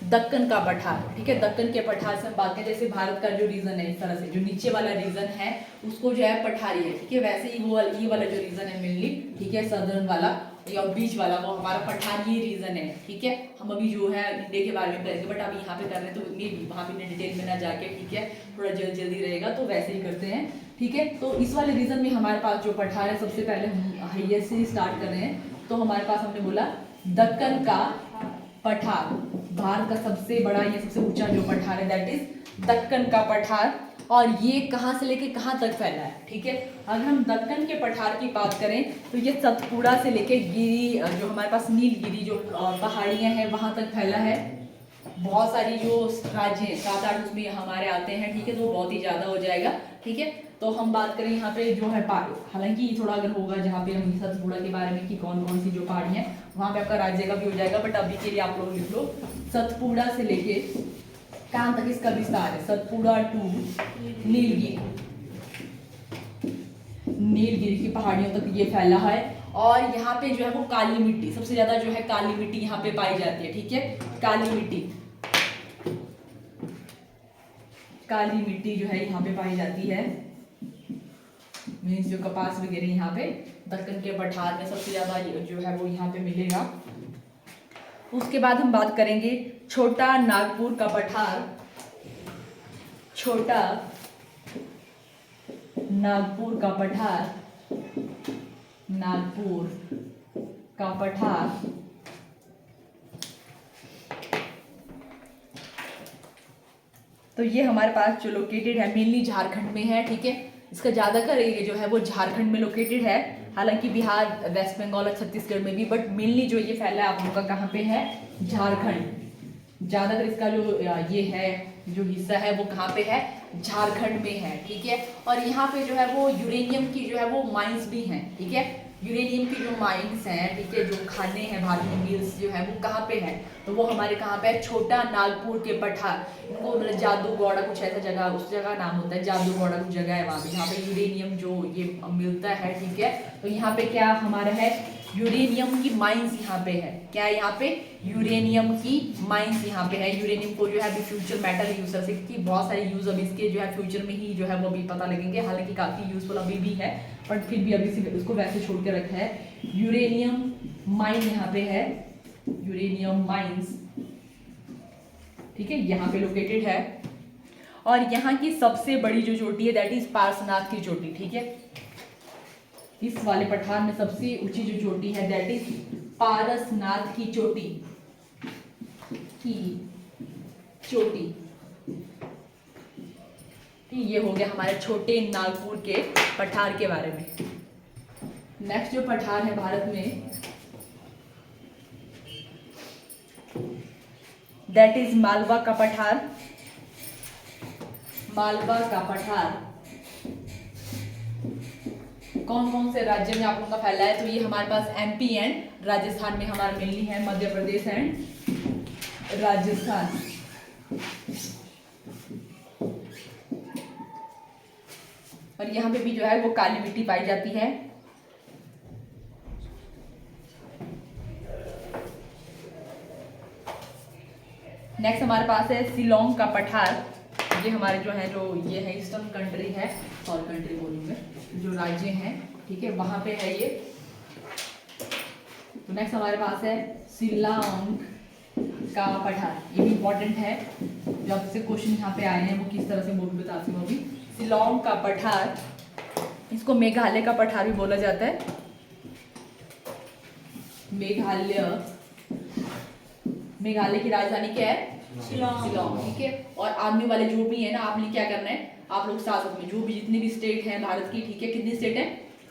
दक्कन का पठार। ठीक है, दक्कन के पठार से हम बात करें, जैसे भारत का जो रीजन है इस तरह से, जो नीचे वाला रीजन है उसको जो है पठारी है। ठीक है, वैसे ही वो ये वाला जो रीजन है मेनली, ठीक है, सदर्न वाला या बीच वाला, वो हमारा पठारी रीजन है। ठीक है, हम अभी जो है इंडिया के बारे में करेंगे, बट अभी यहाँ पे कर रहे हैं तो ये वहाँ पे डिटेल में ना जाके, ठीक है, थोड़ा जल्दी रहेगा तो वैसे ही करते हैं। ठीक है, तो इस वाले रीजन में हमारे पास जो पठार है, सबसे पहले हम हाईएस्ट से स्टार्ट कर रहे हैं। तो हमारे पास हमने बोला दक्कन का पठार, भारत का सबसे बड़ा, ये सबसे ऊंचा जो पठार है दैट इज दक्कन का पठार। और ये कहाँ से लेके कहाँ तक फैला है। ठीक है, अगर हम दक्कन के पठार की बात करें तो ये सतपुड़ा से लेके गिरी, जो हमारे पास नीलगिरी जो पहाड़ियाँ हैं वहाँ तक फैला है। बहुत सारी जो राज्य हैं 7-8 उसमें हमारे आते हैं। ठीक है, तो बहुत ही ज़्यादा हो जाएगा। ठीक है, तो हम बात करें यहाँ पे जो है पहाड़, हालांकि थोड़ा अगर होगा जहाँ पे हम सतपुड़ा के बारे में कि कौन कौन सी जो पहाड़ी हैं वहाँ पे आपका राज्य का भी हो जाएगा, बट अभी के लिए आप लोग लिख लो सतपुड़ा से लेके कहाँ तक इसका विस्तार है, सतपुड़ा टू नीलगिरी, नीलगिरी की पहाड़ियों तक ये फैला है। और यहाँ पे जो है वो काली मिट्टी, सबसे ज्यादा जो है काली मिट्टी यहाँ पे पाई जाती है। ठीक है, काली मिट्टी, काली मिट्टी जो है यहाँ पे पाई जाती है, मीन्स जो कपास वगैरह यहाँ पे दक्कन के पठार में सबसे ज्यादा जो है वो यहाँ पे मिलेगा। उसके बाद हम बात करेंगे छोटा नागपुर का पठार, छोटा नागपुर का पठार, नागपुर का पठार। तो ये हमारे पास जो लोकेटेड है मेनली झारखंड में है। ठीक है, इसका ज़्यादातर एरिया जो है वो झारखंड में लोकेटेड है, हालांकि बिहार, वेस्ट बंगाल और छत्तीसगढ़ में भी, बट मेनली जो ये फैला है आप लोगों का कहाँ पे है, झारखंड। ज़्यादातर इसका जो ये है जो हिस्सा है वो कहाँ पे है, झारखंड में है। ठीक है, और यहाँ पे जो है वो यूरेनियम की जो है वो माइंस भी हैं। ठीक है, यूरेनियम की जो माइंस हैं, ठीक है, जो खाने हैं भारतीय मिल्स जो है वो कहाँ पे है, तो वो हमारे कहाँ पे है, छोटा नागपुर के पठार। इनको मतलब जादूगौड़ा कुछ ऐसा जगह, उस जगह नाम होता है जादूगौड़ा, कुछ जगह है वहाँ पे जहाँ पे यूरेनियम जो ये मिलता है। ठीक है, तो यहाँ पे क्या हमारा है, यूरेनियम की माइंस यहाँ पे है। क्या है यहाँ पे, यूरेनियम की माइंस यहाँ पे है। यूरेनियम को जो है अभी फ्यूचर मेटल यूज कर सकती है, बहुत सारे यूज अभी इसके जो है फ्यूचर में ही जो है वो अभी पता लगेंगे, हालांकि काफी यूजफुल अभी भी है, बट फिर भी अभी उसको वैसे छोड़ के रखा है। यूरेनियम माइन यहाँ पे है, यूरेनियम माइंस, ठीक है, यहाँ पे लोकेटेड है। और यहाँ की सबसे बड़ी जो चोटी है दैट इज पार्श्वनाथ की चोटी। ठीक है, इस वाले पठार में सबसे ऊंची जो चोटी है दैट इज पारसनाथ की चोटी, की चोटी। ये हो गया हमारे छोटे नागपुर के पठार के बारे में। नेक्स्ट जो पठार है भारत में, दैट इज मालवा का पठार। मालवा का पठार कौन कौन से राज्य में आप लोगों का फैला है? तो ये हमारे पास एमपी एंड राजस्थान में हमारा मेनली है, मध्य प्रदेश एंड राजस्थान। और यहाँ पे भी जो है वो काली मिट्टी पाई जाती है। नेक्स्ट हमारे पास है शिलोंग का पठार। ये हमारे जो है ये है ईस्टर्न कंट्री है, और कंट्री बोलूँगा जो राज्य हैं, ठीक है, वहाँ पे है ये। तो नेक्स्ट हमारे पास है शिलोंग का पठार। ये भी इम्पोर्टेंट है, जो आपसे क्वेश्चन यहाँ पे आए हैं वो किस तरह से वो भी बताती हूँ अभी। शिलोंग का पठार, इसको मेघालय का पठार भी बोला जाता है। मेघालय की राजधानी क्या है? शिलोंग, ठीक है। और आर्मी वाले जो भी है ना, आपने क्या करना है, आप लोग साथ में जो भी जितने भी स्टेट हैं भारत की, ठीक है, कितनी स्टेट है?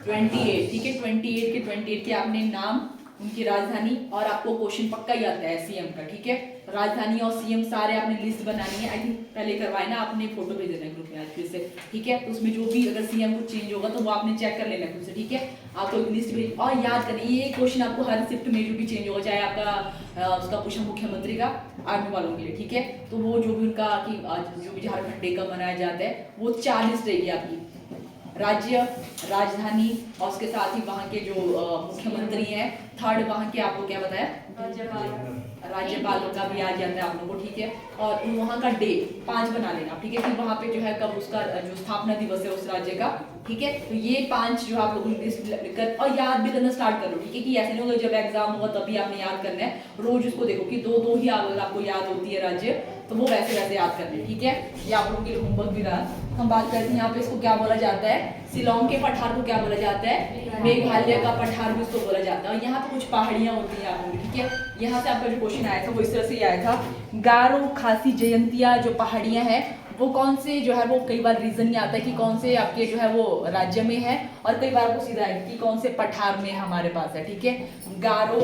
28, ठीक है। 28 के आपने नाम, उनकी राजधानी, और आपको क्वेश्चन पक्का ही आता है सीएम का, ठीक है। राजधानी और सीएम सारे आपने लिस्ट बनानी है। आई थिंक पहले करवाए ना आपने, फोटो भेज देना ग्रुप में आज फिर से, ठीक है। तो उसमें जो भी अगर सीएम कुछ चेंज होगा तो वो आपने चेक कर लेना खुद से, ठीक है। आपको एक लिस्ट भेज, और याद करें ये क्वेश्चन आपको हर शिफ्ट में जो भी चेंज होगा, चाहे आपका उसका पूछा मुख्यमंत्री का, आर्मी वालों के लिए, ठीक है। तो वो जो भी उनका कि जो भी झारखंड डे का मनाया जाता है, वो 4 लिस्ट रहेगी आपकी, राज्य, राजधानी, और उसके साथ ही वहाँ के जो मुख्यमंत्री हैं। थर्ड वहाँ के आपको क्या बताया? राज्यपाल का भी आ जाता है आप लोगों को, ठीक है। और वहाँ का डे 5 बना लेना, ठीक है, कि वहाँ पे जो है कब उसका जो स्थापना दिवस है उस राज्य का, ठीक है। तो ये 5 जो आप लोगों ने और याद भी करना स्टार्ट कर लो, ठीक है, कि ऐसे नहीं होगा जब एग्जाम होगा तभी आपने याद करना है। रोज उसको देखो कि 2 ही आपको याद होती है राज्य, तो वो वैसे वैसे याद करने, ठीक है। ये आप लोगों के लिए होमवर्क भी रहा। हम बात करते हैं यहाँ पे, इसको क्या बोला जाता है? शिलोंग के पठार को क्या बोला जाता है? मेघालय का पठार भी इसको बोला जाता है। और यहाँ पे कुछ पहाड़ियाँ होती हैं आप लोगों की, ठीक है। यहाँ से आपका जो क्वेश्चन आया था वो इस तरह से आया था, गारो, खासी, जयंतिया जो पहाड़ियाँ हैं वो कौन से जो है वो, कई बार रीजन नहीं आता है कि कौन से आपके जो है वो राज्य में है, और कई बार आपको सीधा है कि कौन से पठार में हमारे पास है, ठीक है। गारो,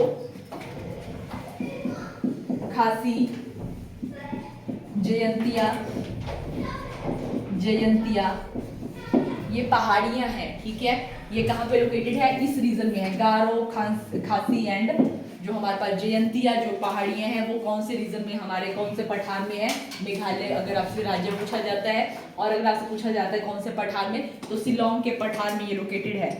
खासी, जयंतिया ये पहाड़ियां हैं, ठीक है। ये कहाँ पे लोकेटेड है? इस रीजन में है। गारो, खासी एंड जो हमारे पास जयंतिया जो पहाड़ियां हैं वो कौन से रीजन में, हमारे कौन से पठार में है? मेघालय। अगर आपसे राज्य पूछा जाता है, और अगर आपसे पूछा जाता है कौन से पठार में, तो शिलोंग के पठार में ये लोकेटेड है।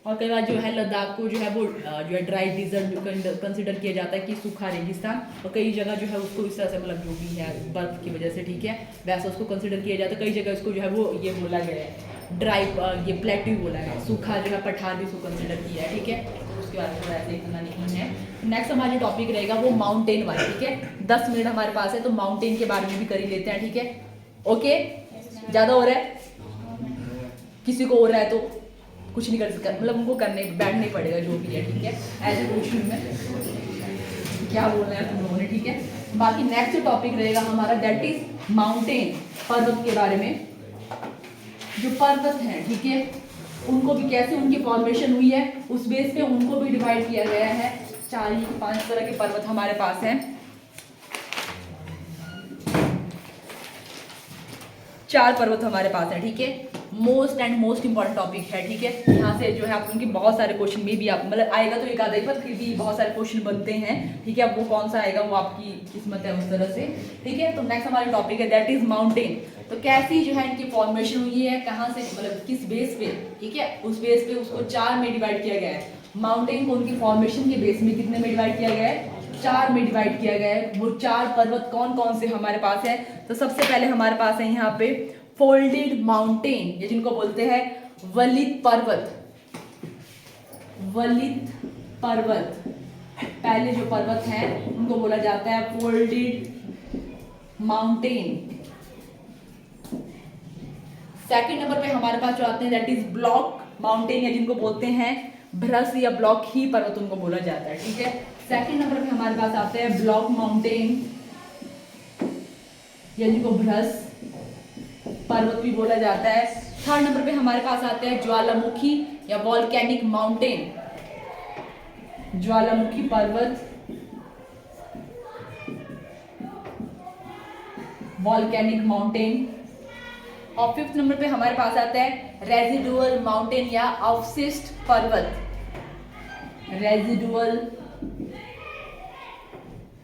और कई बार जो है लद्दाख को जो है वो जो है ड्राई डिजर्ट कंसिडर किया जाता है कि सूखा रेगिस्तान, और कई जगह जो है उसको इस तरह से, मतलब जो भी है बर्फ की वजह से, ठीक है, वैसा उसको कंसिडर किया जाता है। कई जगह इसको जो है वो ये बोला गया है ड्राई, ये प्लेट्यू बोला गया है, सूखा जो है पठार भी इसको कंसिडर किया है, ठीक है। तो उसके बाद थोड़ा ऐसे इतना नहीं है। नेक्स्ट हमारा जो टॉपिक रहेगा वो माउंटेन वाला, ठीक है। 10 मिनट हमारे पास है, तो माउंटेन के बारे में भी कर ही लेते हैं, ठीक है। ओके, ज़्यादा हो रहा है? किसी को हो रहा है तो कुछ नहीं कर सकता, मतलब उनको बैठना ही पड़ेगा जो भी है, ठीक है। एज ए क्वेश्चन में क्या बोलना है तुम लोगों ने, ठीक है। बाकी नेक्स्ट टॉपिक रहेगा हमारा, दैट इज माउंटेन, पर्वत के बारे में। जो पर्वत हैं, ठीक है, उनको भी कैसे उनकी फॉर्मेशन हुई है उस बेस पे उनको भी डिवाइड किया गया है। 4-5 तरह के पर्वत हमारे पास हैं। 4 पर्वत हमारे पास है, ठीक है। मोस्ट इंपॉर्टेंट टॉपिक है, ठीक है। यहाँ से जो है आप उनके बहुत सारे क्वेश्चन में भी आप, मतलब आएगा तो एक आधा ही, पर फिर भी बहुत सारे क्वेश्चन बनते हैं, ठीक है। अब वो कौन सा आएगा वो आपकी किस्मत है उस तरह से, ठीक है। तो नेक्स्ट हमारा टॉपिक है दैट इज माउंटेन। तो कैसी जो है इनकी फॉर्मेशन हुई है, कहाँ से, मतलब किस बेस पे, ठीक है, उस बेस पे उसको 4 में डिवाइड किया गया है। माउंटेन को उनकी फॉर्मेशन के बेस में कितने में डिवाइड किया गया है? 4 में डिवाइड किया गया है। वो 4 पर्वत कौन कौन से हमारे पास है? तो सबसे पहले हमारे पास है यहाँ पे फोल्डेड माउंटेन, ये जिनको बोलते हैं वलित पर्वत। वलित पर्वत पहले जो पर्वत हैं उनको बोला जाता है फोल्डेड माउंटेन। सेकंड नंबर पे हमारे पास जो आते हैं दैट इज ब्लॉक माउंटेन, या जिनको बोलते हैं भ्रश या ब्लॉक ही पर्वत उनको बोला जाता है, ठीक है। सेकंड नंबर पे हमारे पास आते हैं ब्लॉक माउंटेन, या जिनको भ्रस पर्वत भी बोला जाता है। थर्ड नंबर पे हमारे पास आते हैं ज्वालामुखी या वॉल्केनिक माउंटेन, ज्वालामुखी पर्वत, वॉल्केनिक माउंटेन। और फिफ्थ नंबर पे हमारे पास आता है रेजिडुअल माउंटेन या अवशिष्ट पर्वत, रेजिडुअल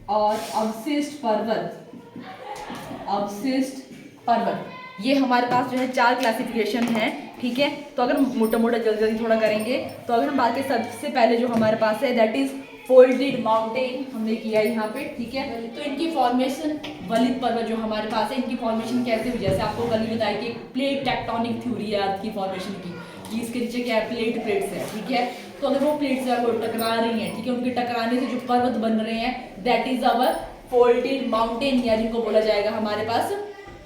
और अवशिष्ट पर्वत, अवशिष्ट पर्वत। ये हमारे पास जो है 4 क्लासिफिकेशन है, ठीक है। तो अगर मोटा मोटा जल्दी जल्दी थोड़ा करेंगे तो अगर हम बात करें सबसे पहले जो हमारे पास है दैट इज फोल्डेड माउंटेन, हमने किया यहाँ पे, ठीक है। तो इनकी फॉर्मेशन, वलित पर्वत जो हमारे पास है, इनकी फॉर्मेशन कैसे हुई, जैसे आपको कल ही बताया कि प्लेट टेक्टोनिक थ्योरी है अर्थ की फॉर्मेशन की, कि इसके नीचे क्या है, प्लेट्स है, ठीक है। तो अगर वो प्लेट्स आपको टकरा रही हैं, ठीक है, उनके टकराने से जो पर्वत बन रहे हैं that is our folded mountain, या जिनको बोला जाएगा हमारे पास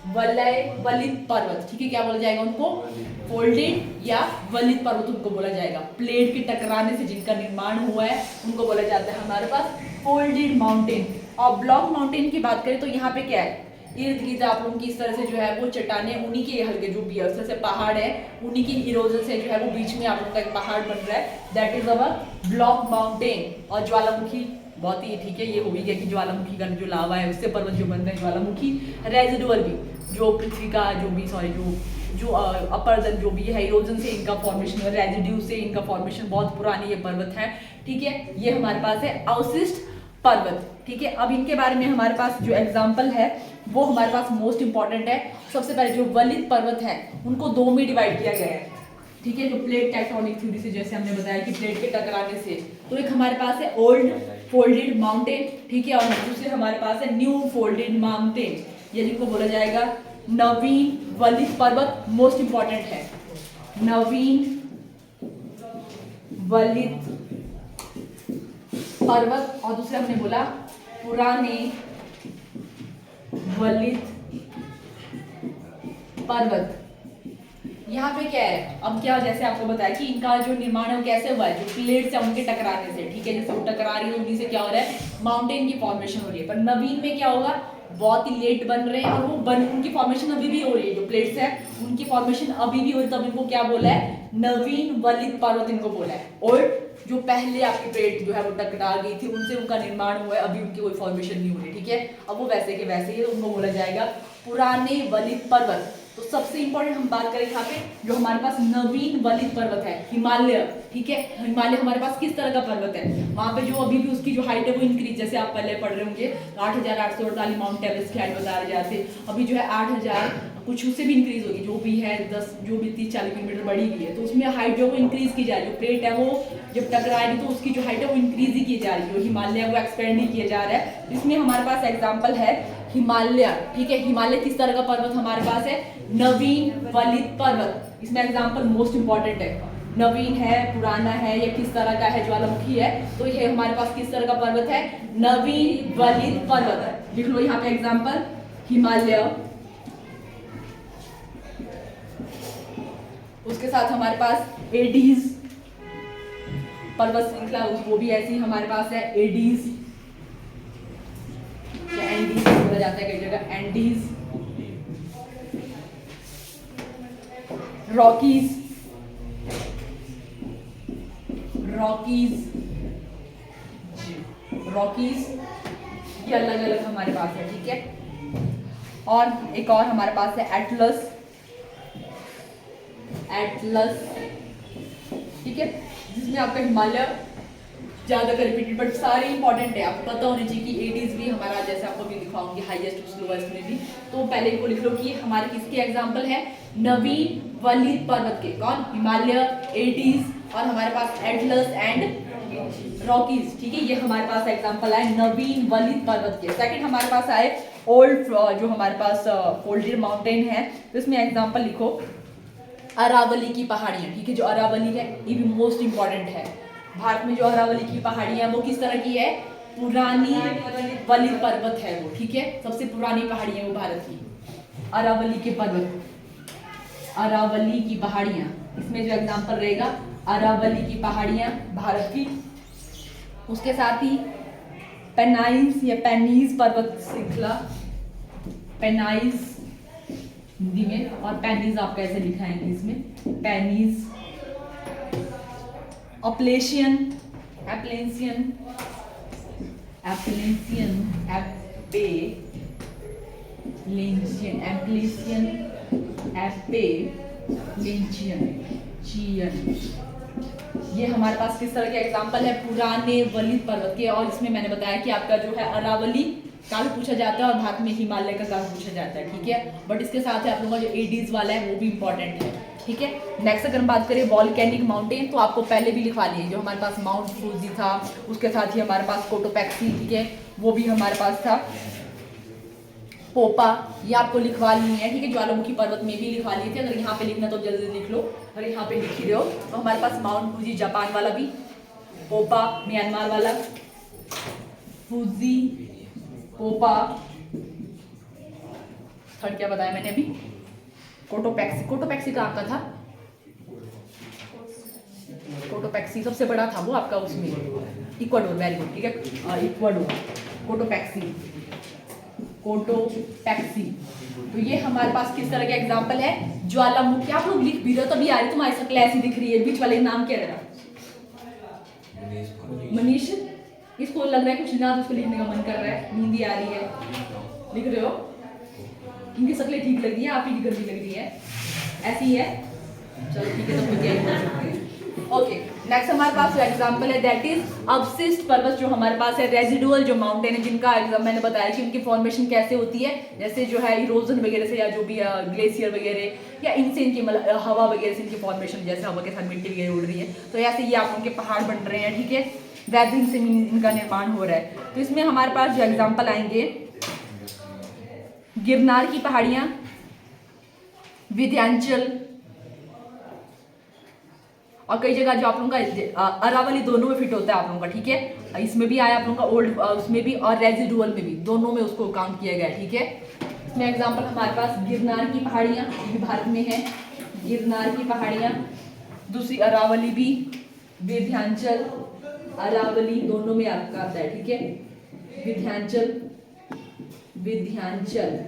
वलित पर्वत, ठीक है। क्या बोला जाएगा उनको, फोल्डेड या वलित पर्वत उनको बोला जाएगा। प्लेट के टकराने से जिनका निर्माण हुआ है उनको बोला जाता है हमारे पास फोल्डेड माउंटेन। और ब्लॉक माउंटेन की बात करें तो यहाँ पे क्या है, इर्द गिर्द आप लोगों की इस तरह से जो है वो चट्टाने, उन्हीं के हल्के जो भी है पहाड़ है, उन्हीं की इरोजन से जो है वो बीच में आप लोगों का एक पहाड़ बन रहा है, that is our block mountain. और ज्वालामुखी बहुत ही, ठीक है, ये हो ही गया कि ज्वालामुखी का जो लावा है उससे पर्वत जो बन रहे हैं ज्वालामुखी। रेजिडुअल भी, जो पृथ्वी का जो भी जो अपर्दन जो भी है इरोजन से इनका फॉर्मेशन है, रेजिड्यू से इनका फॉर्मेशन, बहुत पुरानी ये पर्वत है, ठीक है। ये हमारे पास है अवशिष्ट पर्वत, ठीक है। अब इनके बारे में हमारे पास जो एग्जाम्पल है वो हमारे पास मोस्ट इंपॉर्टेंट है। सबसे पहले जो वलित पर्वत है उनको 2 में डिवाइड किया गया है, ठीक है। जो प्लेट टेक्टोनिक थ्योरी से जैसे हमने बताया कि प्लेट के टकराने से, तो एक हमारे पास है ओल्ड फोल्डेड माउंटेन, ठीक है, और दूसरे हमारे पास है न्यू फोल्डेड माउंटेन, ये जिनको बोला जाएगा नवीन वलित पर्वत। मोस्ट इंपॉर्टेंट है नवीन वलित पर्वत, और दूसरा हमने बोला पुराने वलित पर्वत। यहाँ पे क्या है, अब क्या, जैसे आपको बताया कि इनका जो निर्माण है वो कैसे हुआ है, जो प्लेट से उनके टकराने से, ठीक है, जैसे वो टकरा रही है उन्हीं से क्या हो रहा है, माउंटेन की फॉर्मेशन हो रही है। पर नवीन में क्या होगा, बहुत ही लेट बन रहे हैं, और वो उनकी फॉर्मेशन अभी भी हो रही है, जो प्लेट्स है उनकी फॉर्मेशन अभी भी हो रही है, तब इनको क्या बोला है, नवीन वलित पर्वत इनको बोला है। और जो पहले आपकी प्लेट जो है वो टकरा गई थी उनसे उनका निर्माण हुआ है, अभी उनकी कोई फॉर्मेशन नहीं हो रही, ठीक है। अब वो वैसे के वैसे ही, उनको बोला जाएगा पुराने वलित पर्वत। तो सबसे इंपॉर्टेंट हम बात करें यहाँ पे जो हमारे पास नवीन वलित पर्वत है, हिमालय, ठीक है। हिमालय हमारे पास किस तरह का पर्वत है, वहां पे जो अभी भी उसकी जो हाइट है वो इंक्रीज, जैसे आप पहले पढ़ रहे होंगे 8,848 माउंट एवरेस्ट की हाइट बता रहे जाते, अभी जो है 8,000 कुछ उससे भी इंक्रीज होगी, जो भी है 10 जो भी 30-40 किलोमीटर बढ़ी गई है, तो उसमें हाइट जो वो इंक्रीज की जा रही है। प्लेट है वो जब टकराएगी तो उसकी जो हाइट है वो इंक्रीज ही की जा रही है, जो हिमालय है वो एक्सपेंड ही किया जा रहा है। इसमें हमारे पास एग्जाम्पल है हिमालय, ठीक है। हिमालय किस तरह का पर्वत हमारे पास है, नवीन वलित पर्वत। इसमें एग्जाम्पल मोस्ट इंपॉर्टेंट है, नवीन है, पुराना है, या किस तरह का है, ज्वालामुखी है, तो ये हमारे पास किस तरह का पर्वत है, नवीन वलित पर्वत। लिख लो यहाँ पे एग्जाम्पल हिमालय। उसके साथ हमारे पास एडीज पर्वत श्रृंखला, वो भी ऐसी हमारे पास है, एडीज या एंडीज बोला जाता है कई जगह, एंडीज, रॉकीज, ये अलग अलग हमारे पास है, ठीक है। और एक और हमारे पास है एटलस, ठीक है, जिसमें आपका हिमालय ज्यादा कर रिपीटेड, बट सारे इंपॉर्टेंट है, आपको पता होना चाहिए कि एडीज भी हमारा, जैसे आपको भी दिखाऊंगी हाईएस्ट स्लोएस्ट में भी, तो पहले इनको लिख लो कि हमारे किसके एग्जांपल है, नवीन वलित पर्वत के, कौन, हिमालय, एडीज, और हमारे पास एटलस एंड रॉकीज, ठीक है। ये हमारे पास एग्जांपल है नवीन वलित पर्वत के। सेकंड हमारे पास आए ओल्ड, जो हमारे पास फोल्डेड माउंटेन है, तो इसमें एग्जांपल लिखो अरावली की पहाड़ियां, ठीक है। जो अरावली है ये भी मोस्ट इंपॉर्टेंट है। भारत में जो अरावली की पहाड़ियां वो किस तरह की है, पुरानी वलित पर्वत है वो, ठीक है। सबसे पुरानी पहाड़ी है वो भारत की, अरावली के पर्वत, अरावली की पहाड़ियां। इसमें जो एग्जांपल रहेगा अरावली की पहाड़ियां भारत की। उसके साथ ही पेनाइज या पेनीज पर्वत श्रृंखला, पेनाइज हिंदी में, और पेनीज आपका ऐसे लिखा है इंग्लिश में, Pennines. Appalachian, Appalachian, Appalachian, Appalachian, Appalachian, Appalachian, चियन। ये हमारे पास किस तरह के एग्जाम्पल है पुराने वलित पर्वत के, और इसमें मैंने बताया कि आपका जो है अरावली का भी पूछा जाता है और भारत में हिमालय का भी पूछा जाता है, ठीक है। बट इसके साथ है आप लोगों का जो एडीज वाला है वो भी इंपॉर्टेंट है, ठीक है। नेक्स्ट अगर हम बात करें वॉल्केनिक माउंटेन, तो आपको पहले भी लिखवा लिए, जो हमारे पास माउंट फूजी था, उसके साथ ही हमारे पास कोटोपैक्सी, ठीक है, वो भी हमारे पास था। पोपा, ये आपको लिखवा ली है, ठीक है, ज्वालामुखी पर्वत में भी लिखवा लिए थे। अगर यहाँ पे लिखना तो जल्दी लिख लो, अगर यहाँ पे लिख ही रहे हो तो हमारे पास माउंट फूजी जापान वाला भी, पोपा म्यांमार वाला, फूजी, पोपा, थर्ड क्या बताया मैंने अभी, कोटोपैक्सी। कोटोपैक्सी का आपका था, कोटोपैक्सी सबसे बड़ा था वो आपका उसमें, इक्वाडोर, वेरी गुड, ठीक है, इक्वाडोर, कोटोपैक्सी, कोटोपैक्सी। तो ये हमारे पास किस तरह के एग्जांपल है, ज्वालामुखी। आप लोग लिख भी रहे हो तभी आ रही, तुम्हारी शक्ल ऐसी दिख रही है, बीच वाले नाम क्या रहा, मनीष। इसको लग रहा है कुछ ना, उसको लिखने का मन कर रहा है, नींद आ रही है, लिख रहे हो, इनकी शक्लें ठीक लग रही है, आप ही की गर्मी लग रही है, ऐसी ही है, चलो ठीक है, तो क्या ही कर सकते हैं। ओके, नेक्स्ट हमारे पास जो एग्जांपल है दैट इज अवशिष्ट पर्वत, जो हमारे पास है रेजिडुअल जो माउंटेन है, जिनका एग्जाम मैंने बताया कि उनकी फॉर्मेशन कैसे होती है, जैसे जो है इरोजन वगैरह से, या जो भी ग्लेशियर वगैरह, या इनसे इनकी हवा वगैरह से इनकी फॉर्मेशन, जैसे हवा के साथ मिट्टी वगैरह उड़ रही है, तो ऐसे ये आप उनके पहाड़ बन रहे हैं, ठीक है, वेदरिंग से इनका निर्माण हो रहा है। तो इसमें हमारे पास जो एग्जाम्पल आएंगे, गिरनार की पहाड़ियां, विंध्याचल, और कई जगह जो आप लोगों का अरावली दोनों में फिट होता है आप लोगों का, ठीक है, इसमें भी आया आप लोगों का ओल्ड, उसमें भी और रेजिडुअल में भी, दोनों में उसको काउंट किया गया, ठीक है। इसमें एग्जांपल हमारे पास गिरनार की पहाड़ियां, ये भी भारत में है, गिरनार की पहाड़ियां, दूसरी अरावली भी, विंध्याचल, अरावली दोनों में आपका आता है, ठीक है, विंध्याचल, विंध्याचल।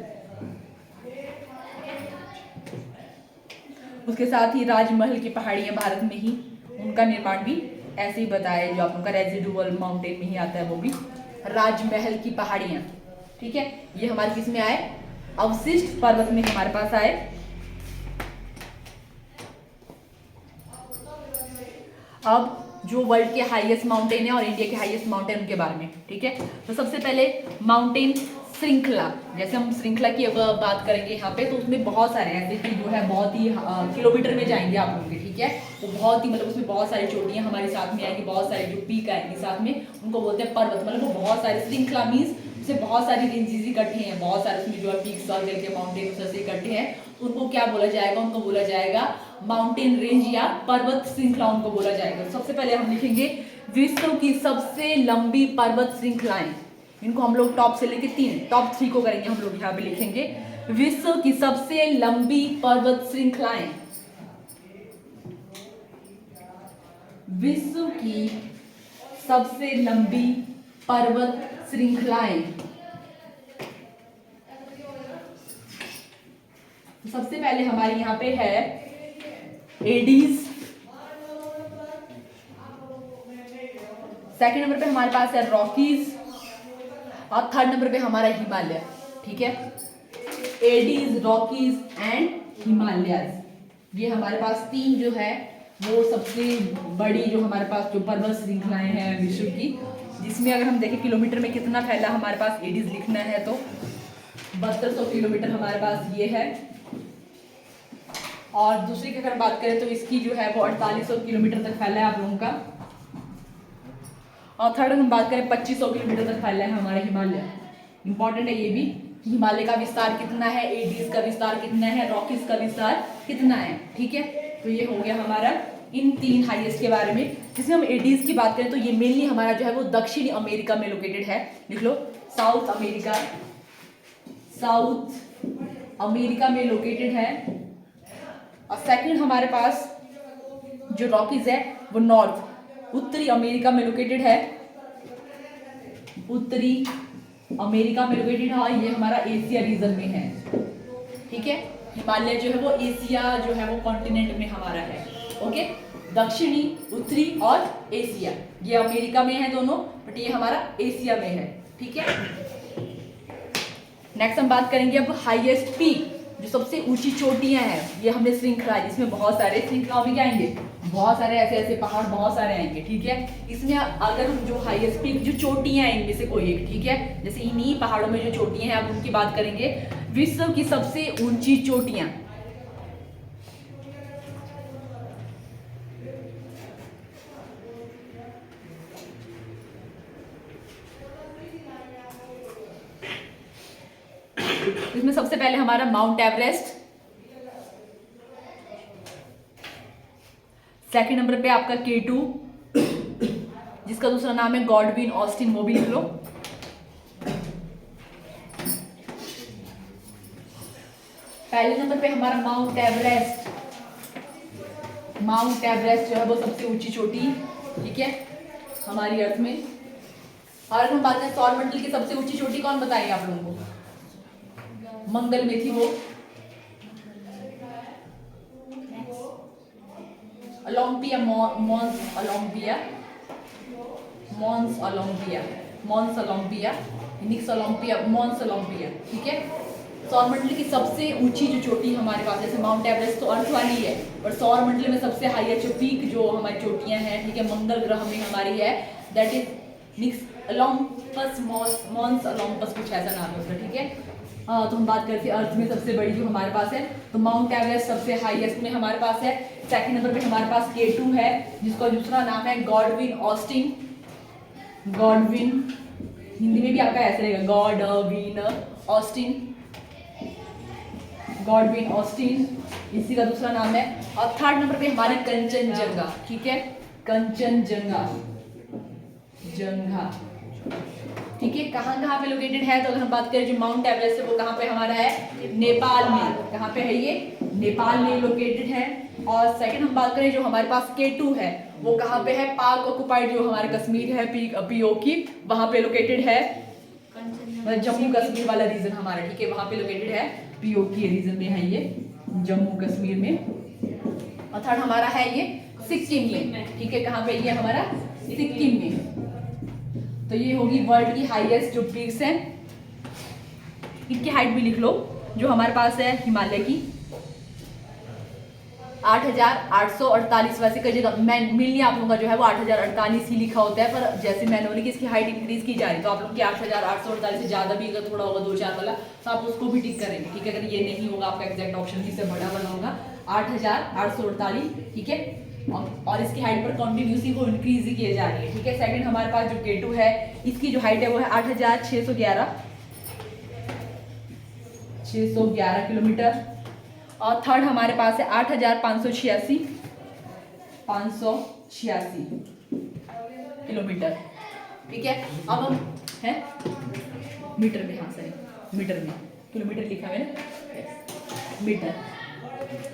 उसके साथ ही राजमहल की पहाड़ियां भारत में ही, उनका निर्माण भी ऐसे ही बताया, जो आप लोगों का रेजिडुअल माउंटेन में ही आता है, वो भी राजमहल की पहाड़ियां, ठीक है। ये हमारे किस में आए, अवशिष्ट पर्वत में हमारे पास आए। अब जो वर्ल्ड के हाईएस्ट माउंटेन है और इंडिया के हाईएस्ट माउंटेन उनके बारे में, ठीक है। तो सबसे पहले माउंटेन श्रृंखला, जैसे हम श्रृंखला की बात करेंगे यहाँ पे, तो उसमें बहुत सारे ऐसे कि जो है बहुत ही किलोमीटर में जाएंगे आप लोग के, ठीक है, वो बहुत ही मतलब उसमें बहुत सारी चोटियां हमारे साथ में आएंगी, बहुत सारे जो पीक आएंगे साथ में, उनको बोलते हैं पर्वत, मतलब वो बहुत सारे, श्रृंखला मीन्स उससे बहुत सारी रेंजेस इकट्ठे हैं, बहुत सारे उसमें जो है पीक्स वगैरह के माउंटेन से इकट्ठे हैं, उनको क्या बोला जाएगा, उनको बोला जाएगा माउंटेन रेंज या पर्वत श्रृंखला उनको बोला जाएगा। सबसे पहले हम लिखेंगे विश्व की सबसे लंबी पर्वत श्रृंखलाएं, इनको हम लोग टॉप से लेके टॉप 3 को करेंगे, हम लोग यहाँ पे लिखेंगे विश्व की सबसे लंबी पर्वत श्रृंखलाएं, विश्व की सबसे लंबी पर्वत श्रृंखलाएं। सबसे पहले हमारे यहाँ पे है एडीज, सेकंड नंबर पे हमारे पास है रॉकीज, और थर्ड नंबर पे हमारा हिमालय, ठीक है, एडीज, रॉकीज एंड हिमालयस। ये हमारे पास 3 जो है वो सबसे बड़ी जो हमारे पास जो पर्वत श्रृंखलाएं हैं विश्व की, जिसमें अगर हम देखें किलोमीटर में कितना फैला हमारे पास एडीज लिखना है तो 7200 किलोमीटर हमारे पास ये है, और दूसरी की अगर बात करें तो इसकी जो है वो 4800 किलोमीटर तक फैला है आप लोगों का, और थर्ड हम बात करें 2500 किलोमीटर तक फैला है हमारा हिमालय। इंपॉर्टेंट है ये भी कि हिमालय का विस्तार कितना है, एडीज का विस्तार कितना है, रॉकीज का विस्तार कितना है, ठीक है। तो ये हो गया हमारा इन 3 हाईएस्ट के बारे में। जिसमें हम एडीज की बात करें तो ये मेनली हमारा जो है वो दक्षिणी अमेरिका में लोकेटेड है, लिख लो साउथ अमेरिका, साउथ अमेरिका में लोकेटेड है। और सेकंड हमारे पास जो रॉकीज है वो नॉर्थ उत्तरी अमेरिका में लोकेटेड है, उत्तरी अमेरिका में लोकेटेड है और ये हमारा एशिया रीजन में है। ठीक है, हिमालय जो है वो एशिया जो है वो कॉन्टिनेंट में हमारा है। ओके, दक्षिणी, उत्तरी और एशिया, ये अमेरिका में है दोनों, बट ये हमारा एशिया में है। ठीक है, नेक्स्ट हम बात करेंगे अब हाईएस्ट पीक, जो सबसे ऊंची चोटियां हैं। ये हमने श्रृंखला, इसमें बहुत सारे श्रृंखलाओं में क्या आएंगे, बहुत सारे ऐसे ऐसे पहाड़ बहुत सारे आएंगे। ठीक है, इसमें अगर हम जो हाईएस्ट पीक जो चोटियां हैं इनमें से कोई एक, ठीक है, जैसे इन्हीं पहाड़ों में जो चोटियां हैं अब उनकी बात करेंगे। विश्व की सबसे ऊंची चोटियां, इसमें सबसे पहले हमारा माउंट एवरेस्ट, सेकंड नंबर पे आपका K2, जिसका दूसरा नाम है गॉडविन ऑस्टिन, वो भी लिख लो। पहले नंबर पे हमारा माउंट एवरेस्ट, माउंट एवरेस्ट जो है वो सबसे ऊंची चोटी, ठीक है, हमारी अर्थ में। और हम बात करें सौर मंडल की सबसे ऊंची चोटी, कौन बताएंगे आप लोगों को? मंगल में थी वो, Olympia, Mons Olympia, Mons Olympia, Mons Olympia, Nix Olympia, Mons Olympia. ठीक है, सौर मंडल की सबसे ऊंची जो चोटी हमारे पास, जैसे माउंट एवरेस्ट तो अर्थ वाली है, और सौर मंडल में सबसे हाईएस्ट पीक जो हमारी चोटियां हैं, ठीक है, मंगल ग्रह में हमारी है, that is Nix Olympus, Mons Olympus, कुछ ऐसा नाम है उसका। ठीक है, तो हम बात करते हैं अर्थ में सबसे बड़ी जो हमारे पास है, तो माउंट एवरेस्ट सबसे हाईएस्ट में हमारे पास है। सेकंड नंबर पे हमारे पास K2 है, जिसका दूसरा नाम है गॉडविन ऑस्टिन, गॉडविन, हिंदी में भी आपका ऐसे रहेगा गॉडविन ऑस्टिन, गॉडविन ऑस्टिन, इसी का दूसरा नाम है। और थर्ड नंबर पे हमारी कंचनजंगा, ठीक है, कंचनजंगा, जंगा, ठीक है, कहाँ पे लोकेटेड है? तो अगर हम बात करें जो माउंट एवरेस्ट है वो कहाँ पे हमारा है? नेपाल में। कहाँ पे है ये? नेपाल में लोकेटेड है। और सेकंड हम बात करें जो हमारे पास K2 है वो कहाँ पे है? पाक ऑक्युपाइड जो हमारे कश्मीर है, POK, वहाँ पे लोकेटेड है, जम्मू कश्मीर वाला रीजन हमारा, ठीक है, वहाँ पे लोकेटेड है, POK रीजन में है ये, जम्मू कश्मीर में। और थर्ड हमारा है ये सिक्किम में, ठीक है, कहाँ पे ये हमारा? सिक्किम में। तो ये होगी वर्ल्ड की हाईएस्ट जो पीक्स हैं, इनकी हाइट भी लिख लो। जो हमारे पास है हिमालय की 8,848, वैसे कई जगह मेनली आप लोगों का जो है वो 8,048 ही लिखा होता है, पर जैसे मैनुअली की इसकी हाइट इंक्रीज की जा रही है तो आप लोग की 8,848 से ज़्यादा भी अगर थोड़ा होगा 2-4 वाला तो आप उसको भी टिक करेंगे, ठीक है। अगर ये नहीं होगा आपका एग्जैक्ट ऑप्शन भी से बड़ा वाला होगा 8,848, ठीक है, और इसकी हाइट पर कॉन्टिन्यूसली वो इंक्रीज ही किए जा रही है, ठीक है। सेकंड हमारे पास जो K2 है इसकी जो हाइट है वो है 8,611 किलोमीटर। और थर्ड हमारे पास है 8,586 किलोमीटर, ठीक है। अब हम हैं मीटर में, हाँ सही मीटर में, किलोमीटर लिखा है ना, मीटर।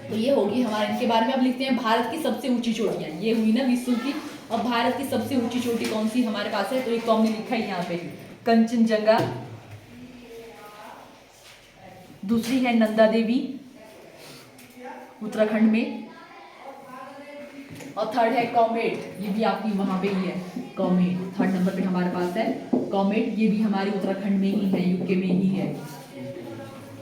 तो ये होगी हमारे इनके बारे में। अब लिखते हैं भारत की सबसे ऊंची चोटियां, ये हुई ना विश्व की। और भारत की सबसे ऊंची चोटी कौन सी हमारे पास है? तो एक तो हमने लिखा है यहाँ पे कंचनजंगा, दूसरी है नंदा देवी उत्तराखंड में, और थर्ड है कॉमेट, ये भी आपकी वहां पे ही है, कॉमेट थर्ड नंबर पे हमारे पास है कॉमेट, ये भी हमारी उत्तराखंड में ही है, यूके में ही है,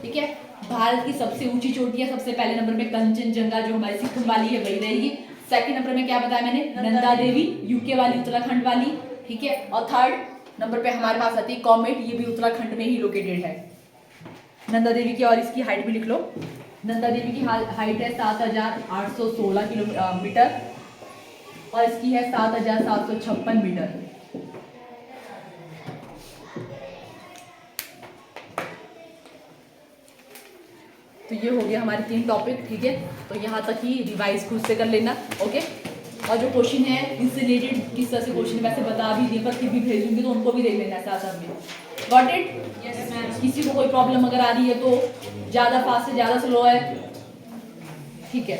ठीक है। भारत की सबसे ऊंची चोटियां सबसे पहले नंबर में कंचनजंगा जो हमारी सिक्किम वाली है वही रहेगी। सेकंड नंबर में क्या बताया मैंने? नंदा देवी यूके वाली, उत्तराखंड वाली, ठीक है। और थर्ड नंबर पे हमारे पास आती है कॉमेट, ये भी उत्तराखंड में ही लोकेटेड है, नंदा देवी की। और इसकी हाइट भी लिख लो, नंदा देवी की हाइट है 7,816 किलोमीटर और इसकी है 7,756 मीटर। तो ये हो गया हमारे 3 टॉपिक, ठीक है। तो यहाँ तक ही रिवाइज खुद से कर लेना, ओके। और जो क्वेश्चन है इससे रिलेटेड किस तरह से क्वेश्चन वैसे बता भी दिए, पर फिर भी भेजूंगी तो उनको भी देख लेना साथ साथ में। Got it? Yes ma'am. किसी को कोई प्रॉब्लम अगर आ रही है तो ज़्यादा फास्ट है, ज़्यादा स्लो है, ठीक है।